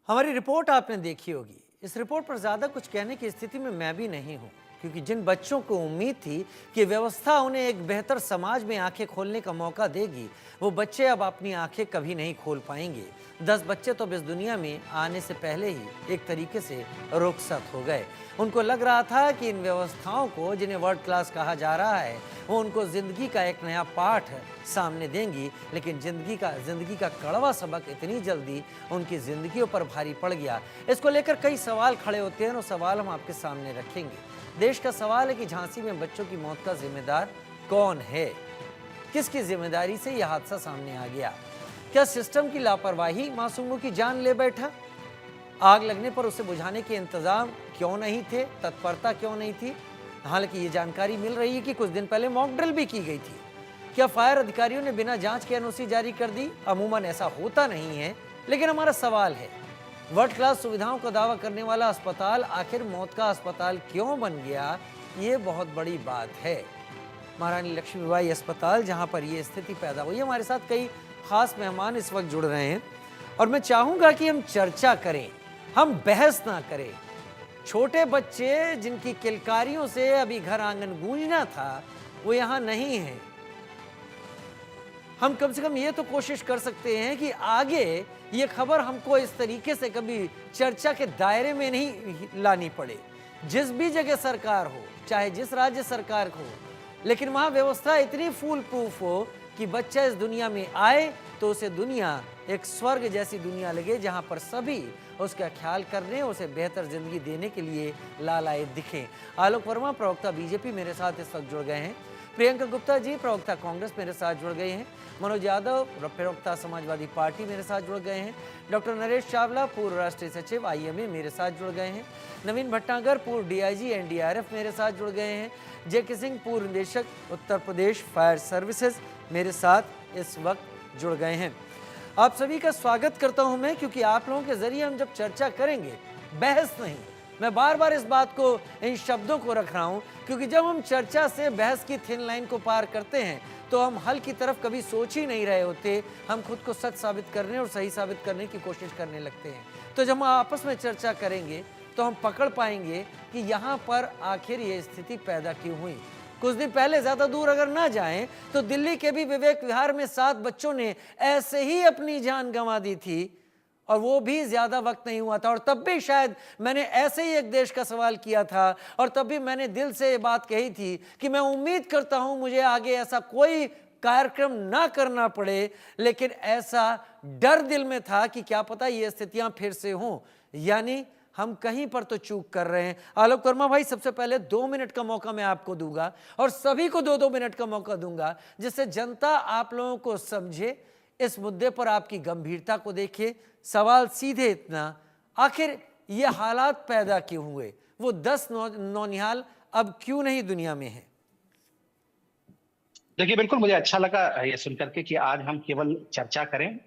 हमारी रिपोर्ट आपने देखी होगी। इस रिपोर्ट पर ज़्यादा कुछ कहने की स्थिति में मैं भी नहीं हूँ, क्योंकि जिन बच्चों को उम्मीद थी कि व्यवस्था उन्हें एक बेहतर समाज में आंखें खोलने का मौका देगी, वो बच्चे अब अपनी आंखें कभी नहीं खोल पाएंगे। 10 बच्चे तो अब इस दुनिया में आने से पहले ही एक तरीके से रुखसत हो गए। उनको लग रहा था कि इन व्यवस्थाओं को, जिन्हें वर्ल्ड क्लास कहा जा रहा है, वो उनको ज़िंदगी का एक नया पाठ सामने देंगी, लेकिन ज़िंदगी का कड़वा सबक इतनी जल्दी उनकी ज़िंदगियों पर भारी पड़ गया। इसको लेकर कई सवाल खड़े होते हैं और सवाल हम आपके सामने रखेंगे। देश का सवाल है कि झांसी में बच्चों की मौत का जिम्मेदार कौन है? किसकी जिम्मेदारी से यह हादसा सामने आ गया? क्या सिस्टम की लापरवाही मासूमों की जान ले बैठा? आग लगने पर उसे बुझाने के इंतजाम क्यों नहीं थे? तत्परता क्यों नहीं थी? हालांकि ये जानकारी मिल रही है कि कुछ दिन पहले मॉक ड्रिल भी की गई थी। क्या फायर अधिकारियों ने बिना जांच के एनओसी जारी कर दी? अमूमन ऐसा होता नहीं है, लेकिन हमारा सवाल है, वर्ल्ड क्लास सुविधाओं का दावा करने वाला अस्पताल आखिर मौत का अस्पताल क्यों बन गया? ये बहुत बड़ी बात है। महारानी लक्ष्मीबाई अस्पताल, जहां पर यह स्थिति पैदा हुई, हमारे साथ कई खास मेहमान इस वक्त जुड़ रहे हैं और मैं चाहूंगा कि हम चर्चा करें, हम बहस ना करें। छोटे बच्चे जिनकी किलकारियों से अभी घर आंगन गूंजना था, वो यहां नहीं है। हम कम से कम ये तो कोशिश कर सकते हैं कि आगे ये खबर हमको इस तरीके से कभी चर्चा के दायरे में नहीं लानी पड़े। जिस भी जगह सरकार हो, चाहे जिस राज्य सरकार हो, लेकिन वहां व्यवस्था इतनी फूल प्रूफ हो कि बच्चा इस दुनिया में आए तो उसे दुनिया एक स्वर्ग जैसी दुनिया लगे, जहां पर सभी उसका ख्याल करने, उसे बेहतर जिंदगी देने के लिए लालायित दिखें। आलोक वर्मा, प्रवक्ता बीजेपी, मेरे साथ इस वक्त जुड़ गए हैं। प्रियंका गुप्ता जी, प्रवक्ता कांग्रेस, मेरे साथ जुड़ गए हैं। मनोज यादव, प्रवक्ता समाजवादी पार्टी, मेरे साथ जुड़ गए हैं। डॉक्टर नरेश चावला, पूर्व राष्ट्रीय सचिव आईएमए, मेरे साथ जुड़ गए हैं। नवीन भटनागर, पूर्व डीआईजी एनडीआरएफ, मेरे साथ जुड़ गए हैं। जेके सिंह, पूर्व निदेशक उत्तर प्रदेश फायर सर्विसेज, मेरे साथ इस वक्त जुड़ गए हैं। आप सभी का स्वागत करता हूं मैं, क्योंकि आप लोगों के जरिए हम जब चर्चा करेंगे, बहस नहीं, मैं बार बार इस बात को, इन शब्दों को रख रहा हूं, क्योंकि जब हम चर्चा से बहस की थिन लाइन को पार करते हैं तो हम हल की तरफ कभी सोच ही नहीं रहे होते। हम खुद को सच साबित करने और सही साबित करने की कोशिश करने लगते हैं। तो जब हम आपस में चर्चा करेंगे तो हम पकड़ पाएंगे कि यहाँ पर आखिर ये स्थिति पैदा क्यों हुई। कुछ दिन पहले, ज्यादा दूर अगर ना जाएं, तो दिल्ली के भी विवेक विहार में 7 बच्चों ने ऐसे ही अपनी जान गंवा दी थी, और वो भी ज्यादा वक्त नहीं हुआ था। और तब भी शायद मैंने ऐसे ही एक देश का सवाल किया था, और तब भी मैंने दिल से ये बात कही थी कि मैं उम्मीद करता हूं मुझे आगे ऐसा कोई कार्यक्रम ना करना पड़े, लेकिन ऐसा डर दिल में था कि क्या पता ये स्थितियां फिर से हों। यानी हम कहीं पर तो चूक कर रहे हैं। आलोक वर्मा भाई, सबसे पहले 2 मिनट का मौका मैं आपको दूंगा, और सभी को 2-2 मिनट का मौका दूंगा, जिससे जनता आप लोगों को समझे, इस मुद्दे पर आपकी गंभीरता को देखे। सवाल सीधे इतना, आखिर ये हालात पैदा क्यों हुए? वो 10 नौनिहाल अब क्यों नहीं दुनिया में है? देखिए, बिल्कुल मुझे अच्छा लगा ये सुन करके कि आज हम केवल चर्चा करें,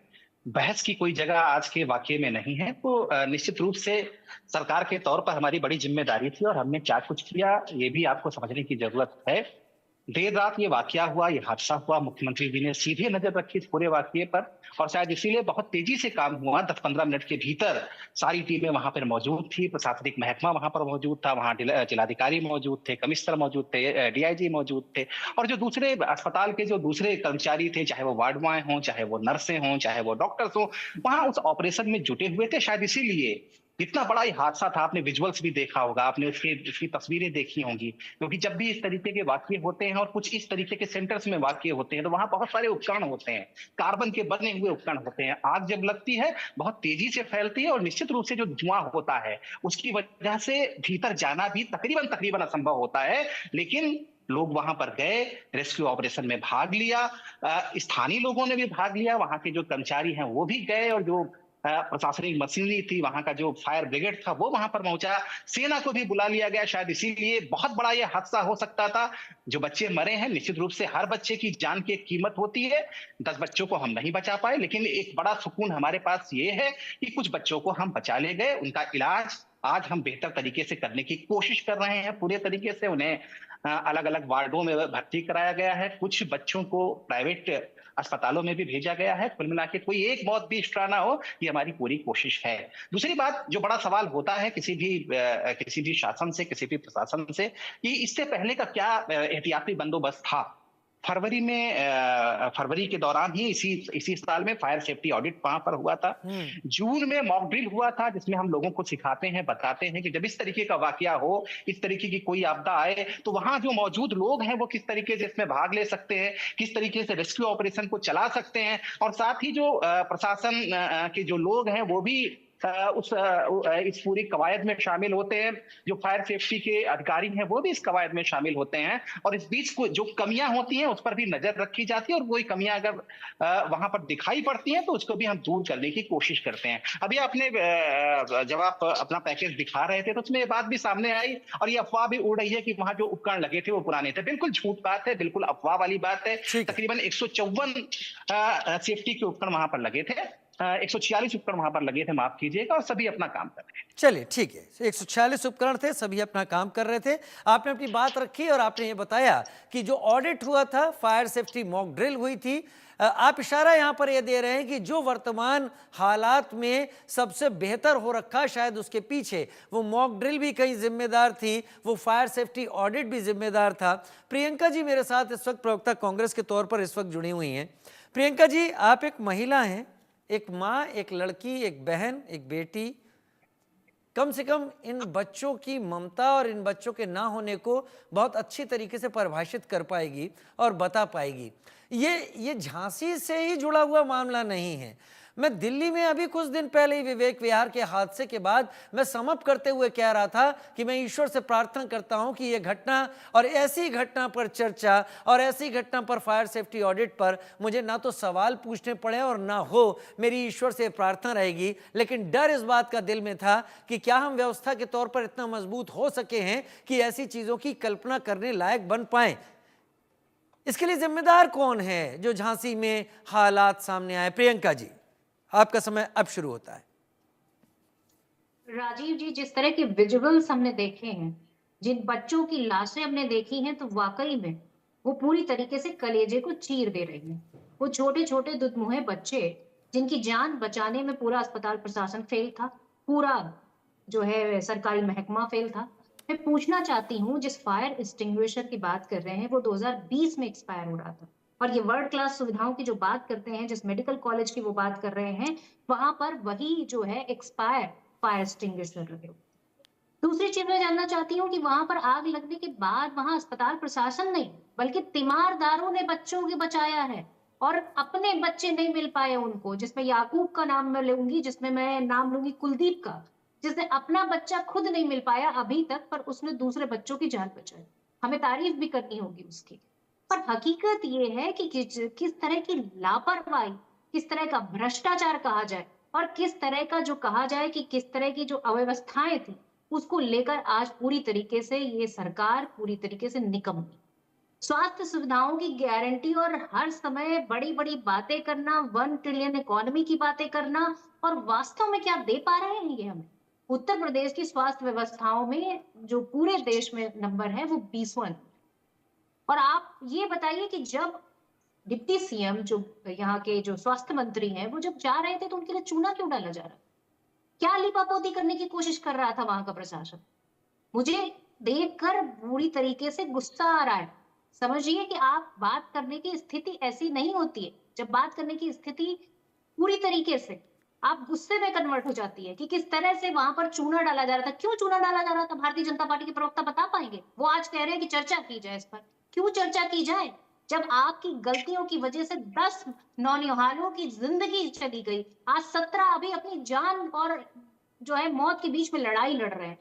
बहस की कोई जगह आज के वाक़ये में नहीं है। तो निश्चित रूप से सरकार के तौर पर हमारी बड़ी ज़िम्मेदारी थी और हमने क्या कुछ किया, ये भी आपको समझने की ज़रूरत है। देर रात ये वाक़या हुआ, ये हादसा हुआ, मुख्यमंत्री जी ने सीधे नज़र रखी इस पूरे वाक़ये पर और शायद इसीलिए बहुत तेज़ी से काम हुआ। 10-15 मिनट के भीतर सारी टीमें वहाँ पर मौजूद थी, प्रशासनिक महकमा वहाँ पर मौजूद था, वहाँ जिलाधिकारी मौजूद थे, कमिश्नर मौजूद थे, डीआईजी मौजूद थे और जो दूसरे अस्पताल के जो दूसरे कर्मचारी थे, चाहे वो वार्ड बॉय हों, चाहे वो नर्सें हों, चाहे वो डॉक्टर्स हों, वहाँ उस ऑपरेशन में जुटे हुए थे। शायद इसीलिए इतना बड़ा ये हादसा था। आपने विजुअल्स भी देखा होगा, आपने उसकी तस्वीरें देखी होंगी, क्योंकि जब भी इस तरीके के वाक़ये होते हैं और कुछ इस तरीके के सेंटर्स में वाक़ये होते हैं, तो वहाँ बहुत सारे उपकरण होते हैं, कार्बन के बने हुए उपकरण होते हैं। आग जब लगती है, बहुत तेज़ी से फैलती है और निश्चित रूप से जो धुआँ होता है, उसकी वजह से भीतर जाना भी तकरीबन असंभव होता है। लेकिन लोग वहां पर गए, रेस्क्यू ऑपरेशन में भाग लिया, स्थानीय लोगों ने भी भाग लिया, वहां के जो कर्मचारी हैं वो भी गए और जो प्रशासनिक मशीनरी थी, वहां का जो फायर ब्रिगेड था वो वहां पर पहुंचा, सेना को भी बुला लिया गया। शायद इसीलिए बहुत बड़ा ये हादसा हो सकता था। जो बच्चे मरे हैं, निश्चित रूप से हर बच्चे की जान की एक कीमत होती है। 10 बच्चों को हम नहीं बचा पाए, लेकिन एक बड़ा सुकून हमारे पास ये है कि कुछ बच्चों को हम बचा ले गए। उनका इलाज आज हम बेहतर तरीके से करने की कोशिश कर रहे हैं, पूरे तरीके से उन्हें अलग अलग वार्डों में भर्ती कराया गया है। कुछ बच्चों को प्राइवेट अस्पतालों में भी भेजा गया है। कुल मिला के कोई एक मौत भी एक्स्ट्रा ना हो, ये हमारी पूरी कोशिश है। दूसरी बात जो बड़ा सवाल होता है किसी भी शासन से, किसी भी प्रशासन से, कि इससे पहले का क्या एहतियाती बंदोबस्त था। फरवरी के दौरान ही इसी साल में फायर सेफ्टी ऑडिट वहां पर हुआ था। जून में मॉक ड्रिल हुआ था, जिसमें हम लोगों को सिखाते हैं, बताते हैं कि जब इस तरीके का वाकया हो, इस तरीके की कोई आपदा आए, तो वहां जो मौजूद लोग हैं वो किस तरीके से इसमें भाग ले सकते हैं, किस तरीके से रेस्क्यू ऑपरेशन को चला सकते हैं, और साथ ही जो प्रशासन के जो लोग हैं वो भी इस पूरी कवायद में शामिल होते हैं। जो फायर सेफ्टी के अधिकारी हैं वो भी इस कवायद में शामिल होते हैं, और इस बीच को जो कमियां होती हैं उस पर भी नजर रखी जाती है, और कोई कमियां अगर वहां पर दिखाई पड़ती हैं तो उसको भी हम दूर करने की कोशिश करते हैं। अभी आपने जब आप अपना पैकेज दिखा रहे थे तो उसमें ये बात भी सामने आई, और ये अफवाह भी उड़ रही है कि वहां जो उपकरण लगे थे वो पुराने थे। बिल्कुल झूठ बात है, बिल्कुल अफवाह वाली बात है। तकरीबन 154 सेफ्टी के उपकरण वहां पर लगे थे, 146 उपकरण वहां पर लगे थे, माफ कीजिएगा, और सभी अपना काम कर रहे हैं। चलिए ठीक है, 146 उपकरण थे, सभी अपना काम कर रहे थे। आपने अपनी बात रखी और आपने ये बताया कि जो ऑडिट हुआ था, फायर सेफ्टी मॉक ड्रिल हुई थी। आप इशारा यहाँ पर ये दे रहे हैं कि जो वर्तमान हालात में सबसे बेहतर हो रखा, शायद उसके पीछे वो मॉक ड्रिल भी कहीं जिम्मेदार थी, वो फायर सेफ्टी ऑडिट भी जिम्मेदार था। प्रियंका जी मेरे साथ इस वक्त प्रवक्ता कांग्रेस के तौर पर इस वक्त जुड़ी हुई हैं। प्रियंका जी, आप एक महिला हैं, एक माँ, एक लड़की, एक बहन, एक बेटी, कम से कम इन बच्चों की ममता और इन बच्चों के ना होने को बहुत अच्छी तरीके से परिभाषित कर पाएगी और बता पाएगी। ये झांसी से ही जुड़ा हुआ मामला नहीं है। मैं दिल्ली में अभी कुछ दिन पहले ही विवेक विहार के हादसे के बाद मैं समअप करते हुए कह रहा था कि मैं ईश्वर से प्रार्थना करता हूं कि ये घटना और ऐसी घटना पर चर्चा और ऐसी घटना पर फायर सेफ्टी ऑडिट पर मुझे ना तो सवाल पूछने पड़े और ना हो। मेरी ईश्वर से प्रार्थना रहेगी, लेकिन डर इस बात का दिल में था कि क्या हम व्यवस्था के तौर पर इतना मजबूत हो सके हैं कि ऐसी चीजों की कल्पना करने लायक बन पाए। इसके लिए जिम्मेदार कौन है जो झांसी में हालात सामने आए? प्रियंका जी, आपका समय अब शुरू होता है। राजीव जी, जिस तरह के विजुअल्स हमने देखे हैं, जिन बच्चों की लाशें हमने देखी हैं, तो वाकई में वो पूरी तरीके से कलेजे को चीर दे रही हैं। वो छोटे छोटे दुधमुहे बच्चे जिनकी जान बचाने में पूरा अस्पताल प्रशासन फेल था, पूरा जो है सरकारी महकमा फेल था। मैं पूछना चाहती हूँ, जिस फायर एक्सटिंग्विशर की बात कर रहे हैं वो 2020 में एक्सपायर हो रहा था, और ये वर्ल्ड क्लास सुविधाओं की जो बात करते हैं, जिस मेडिकल कॉलेज की वो बात कर रहे हैं, वहां पर वही जो है एक्सपायर फायर एक्सटिंग्विशर लगे। दूसरी चीज मैं जानना चाहती हूँ कि वहां पर आग लगने के बाद वहां अस्पताल प्रशासन नहीं बल्कि तीमारदारों ने बच्चों के बचाया है, और अपने बच्चे नहीं मिल पाए उनको, जिसमें याकूब का नाम मैं लूंगी, जिसमें मैं नाम लूंगी कुलदीप का, जिसने अपना बच्चा खुद नहीं मिल पाया अभी तक, पर उसने दूसरे बच्चों की जान बचाई। हमें तारीफ भी करनी होगी उसकी। पर हकीकत ये है कि किस तरह की लापरवाही, किस तरह का भ्रष्टाचार कहा जाए, और किस तरह का जो कहा जाए कि किस तरह की जो अव्यवस्थाएं थी, उसको लेकर आज पूरी तरीके से ये सरकार पूरी तरीके से निकम्मी। स्वास्थ्य सुविधाओं की गारंटी और हर समय बड़ी बड़ी बातें करना, 1 ट्रिलियन इकोनॉमी की बातें करना, और वास्तव में क्या दे पा रहे हैं ये हमें? उत्तर प्रदेश की स्वास्थ्य व्यवस्थाओं में जो पूरे देश में नंबर है वो 20वां। और आप ये बताइए कि जब डिप्टी सीएम जो यहाँ के जो स्वास्थ्य मंत्री हैं, वो जब जा रहे थे तो उनके लिए चूना क्यों डाला जा रहा? क्या लिपापोती करने की कोशिश कर रहा था वहां का प्रशासन? मुझे देखकर पूरी तरीके से गुस्सा आ रहा है। समझिए कि आप बात करने की स्थिति ऐसी नहीं होती है। जब बात करने की स्थिति पूरी तरीके से आप गुस्से में कन्वर्ट हो जाती है कि किस तरह से वहां पर चूना डाला जा रहा था। क्यों चूना डाला जा रहा था? भारतीय जनता पार्टी के प्रवक्ता बता पाएंगे? वो आज कह रहे हैं कि चर्चा की जाए इस पर। क्यों चर्चा की जाए जब आपकी गलतियों की वजह से 10 नौनिहालों की जिंदगी चली गई, आज 17 अभी अपनी जान और जो है मौत के बीच में लड़ाई लड़ रहे हैं।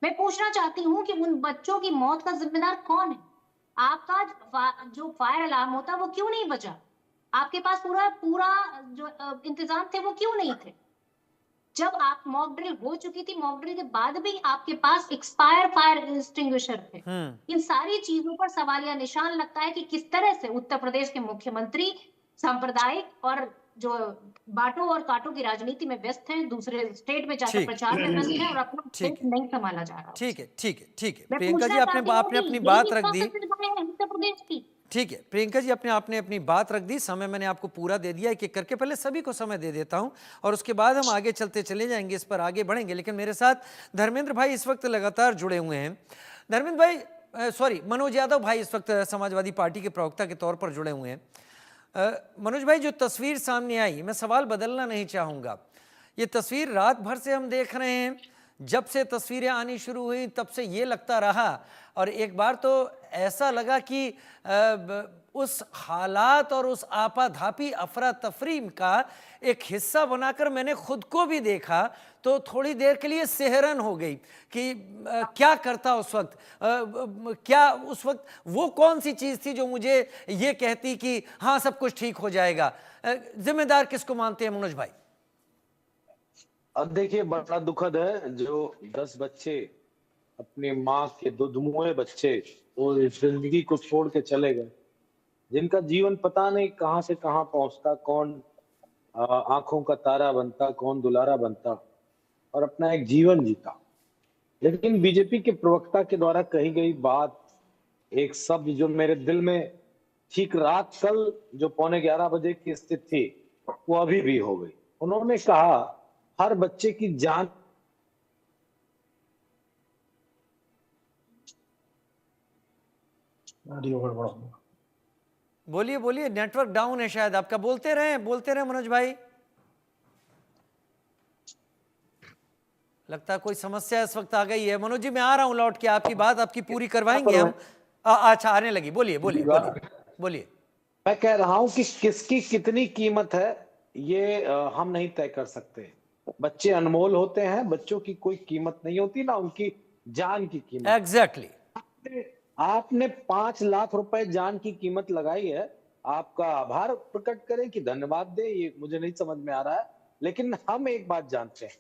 मैं पूछना चाहती हूँ कि उन बच्चों की मौत का जिम्मेदार कौन है? आपका जो फायर अलार्म होता वो क्यों नहीं बजा? आपके पास पूरा जो इंतजाम थे वो क्यों नहीं थे? जब आप मॉक ड्रिल हो चुकी थी, मॉक ड्रिल के बाद भी आपके पास एक्सपायर फायर एक्सटिंग्विशर थे। इन सारी चीजों पर सवालिया निशान लगता है कि किस तरह से उत्तर प्रदेश के मुख्यमंत्री सांप्रदायिक और जो बांटो और काटो की राजनीति में व्यस्त हैं, दूसरे स्टेट में जाकर प्रचार में व्यस्त हैं, और अपना स्टेट नहीं संभाला जा रहा। ठीक है प्रियंका जी, आपने अपनी बात रख दी। उत्तर प्रदेश की ठीक है प्रियंका जी, आपने अपनी बात रख दी, समय मैंने आपको पूरा दे दिया, एक एक करके पहले सभी को समय दे देता हूं और उसके बाद हम आगे चलते चले जाएंगे, इस पर आगे बढ़ेंगे। लेकिन मेरे साथ धर्मेंद्र भाई इस वक्त लगातार जुड़े हुए हैं। धर्मेंद्र भाई सॉरी मनोज यादव भाई इस वक्त समाजवादी पार्टी के प्रवक्ता के तौर पर जुड़े हुए हैं। मनोज भाई, जो तस्वीर सामने आई, मैं सवाल बदलना नहीं चाहूँगा, ये तस्वीर रात भर से हम देख रहे हैं, जब से तस्वीरें आनी शुरू हुई तब से ये लगता रहा, और एक बार तो ऐसा लगा कि उस हालात और उस आपाधापी अफरा तफरी का एक हिस्सा बनाकर मैंने खुद को भी देखा, तो थोड़ी देर के लिए सेहरन हो गई कि क्या करता उस वक्त, क्या उस वक्त वो कौन सी चीज़ थी जो मुझे ये कहती कि हाँ सब कुछ ठीक हो जाएगा। जिम्मेदार किसको मानते हैं मनोज भाई? अब देखिए, बड़ा दुखद है जो 10 बच्चे, अपनी माँ के दुधमुए बच्चे, वो इस जिंदगी को छोड़ के चले गए, जिनका जीवन पता नहीं कहां से कहां पहुंचता, कौन आंखों का तारा बनता, कौन दुलारा बनता और अपना एक जीवन जीता। लेकिन बीजेपी के प्रवक्ता के द्वारा कही गई बात, एक शब्द जो मेरे दिल में ठीक रात कल जो 11:15 बजे की स्थिति थी, वो अभी भी हो गई। उन्होंने कहा हर बच्चे की जान बोलिए बोलिए, नेटवर्क डाउन है शायद आपका, बोलते रहे मनोज भाई। लगता है कोई समस्या इस वक्त आ गई है। मनोज जी मैं आ रहा हूं लौट के, आपकी बात आपकी पूरी करवाएंगे हम। अच्छा आने लगी, बोलिए बोलिए बोलिए बोलिए। मैं कह रहा हूं कि किसकी कितनी कीमत है ये हम नहीं तय कर सकते। बच्चे अनमोल होते हैं, बच्चों की कोई कीमत नहीं होती, ना उनकी जान की कीमत। एग्जैक्टली। आपने 5 लाख रुपए जान की कीमत लगाई है, आपका आभार प्रकट करें कि धन्यवाद दे, ये मुझे नहीं समझ में आ रहा है। लेकिन हम एक बात जानते हैं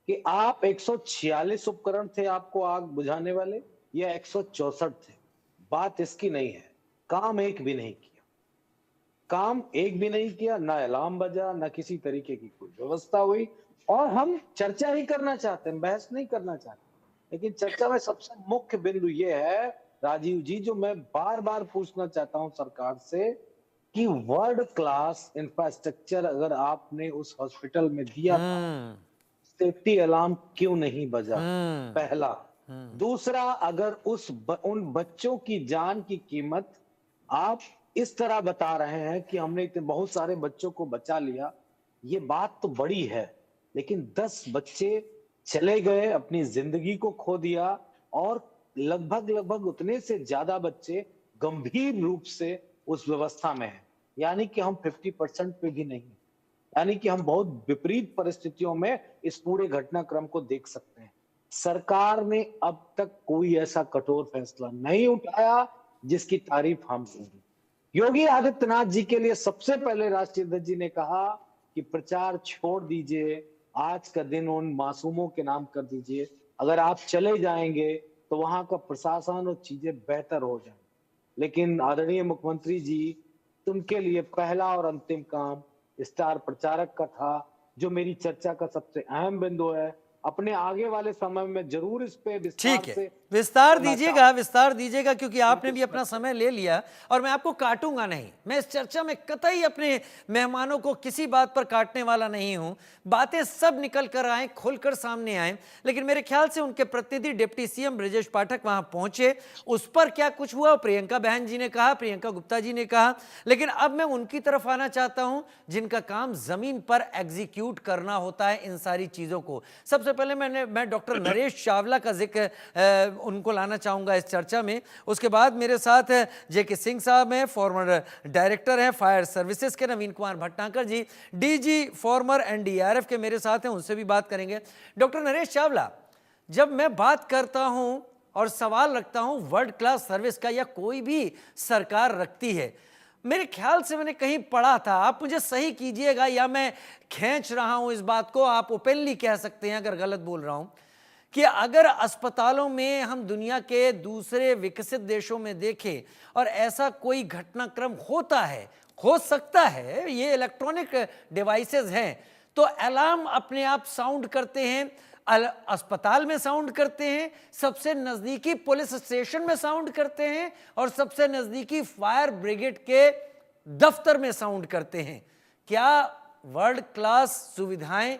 कि आप 146 उपकरण थे आपको आग बुझाने वाले, या 164 थे। बात इसकी नहीं है, काम एक भी नहीं किया, काम एक भी नहीं किया, ना अलार्म बजा, ना किसी तरीके की कोई व्यवस्था हुई। और हम चर्चा ही करना चाहते हैं, बहस नहीं करना चाहते। लेकिन चर्चा में सबसे मुख्य बिंदु ये है राजीव जी, जो मैं बार बार पूछना चाहता हूं सरकार से, कि वर्ल्ड क्लास इंफ्रास्ट्रक्चर अगर आपने उस हॉस्पिटल में दिया था, सेफ्टी अलार्म क्यों नहीं बजा? पहला। दूसरा, अगर उन बच्चों की जान की कीमत आप इस तरह बता रहे हैं कि हमने इतने बहुत सारे बच्चों को बचा लिया, ये बात तो बड़ी है, लेकिन 10 बच्चे चले गए, अपनी जिंदगी को खो दिया, और लगभग उतने से ज्यादा बच्चे गंभीर रूप से उस व्यवस्था में हैं। यानी कि हम 50% पे भी नहीं, यानी कि हम बहुत विपरीत परिस्थितियों में इस पूरे घटनाक्रम को देख सकते हैं। सरकार ने अब तक कोई ऐसा कठोर फैसला नहीं उठाया जिसकी तारीफ हम करें। योगी आदित्यनाथ जी के लिए सबसे पहले राष्ट्रीय अध्यक्ष जी ने कहा कि प्रचार छोड़ दीजिए, आज का दिन उन मासूमों के नाम कर दीजिए, अगर आप चले जाएंगे तो वहां का प्रशासन और चीजें बेहतर हो जाए। लेकिन आदरणीय मुख्यमंत्री जी, उनके लिए पहला और अंतिम काम स्टार प्रचारक का था, जो मेरी चर्चा का सबसे अहम बिंदु है। अपने आगे वाले समय में जरूर इस पे ठीक है, विस्तार दीजिएगा क्योंकि आपने भी अपना समय ले लिया और मैं आपको काटूंगा नहीं। मैं इस चर्चा में कतई अपने मेहमानों को किसी बात पर काटने वाला नहीं हूं। बातें सब निकल कर आए, खुलकर सामने आए, लेकिन मेरे ख्याल से उनके प्रतिनिधि डिप्टी सीएम ब्रजेश पाठक वहां पहुंचे, उस पर क्या कुछ हुआ प्रियंका बहन जी ने कहा, प्रियंका गुप्ता जी ने कहा। लेकिन अब मैं उनकी तरफ आना चाहता हूं जिनका काम जमीन पर एग्जीक्यूट करना होता है इन सारी चीजों को। सबसे पहले मैं डॉक्टर नरेश चावला का जिक्र उनको लाना चाहूंगा इस चर्चा में। उसके बाद मेरे साथ जेके सिंह साहब हैं, फॉर्मर डायरेक्टर हैं फायर सर्विसेज के। नवीन कुमार भटनागर जी डीजी फॉर्मर एनडीआरएफ के मेरे साथ हैं, उनसे भी बात करेंगे। डॉक्टर नरेश चावला, जब मैं बात करता हूं और सवाल रखता हूं वर्ल्ड क्लास सर्विस का, या कोई भी सरकार रखती है, मेरे ख्याल से मैंने कहीं पढ़ा था, आप मुझे सही कीजिएगा या मैं खींच रहा हूं इस बात को, आप ओपनली कह सकते हैं अगर गलत बोल रहा हूं, कि अगर अस्पतालों में हम दुनिया के दूसरे विकसित देशों में देखें और ऐसा कोई घटनाक्रम होता है, हो सकता है, ये इलेक्ट्रॉनिक डिवाइसेस हैं, तो अलार्म अपने आप साउंड करते हैं, अस्पताल में साउंड करते हैं, सबसे नजदीकी पुलिस स्टेशन में साउंड करते हैं और सबसे नजदीकी फायर ब्रिगेड के दफ्तर में साउंड करते हैं। क्या वर्ल्ड क्लास सुविधाएं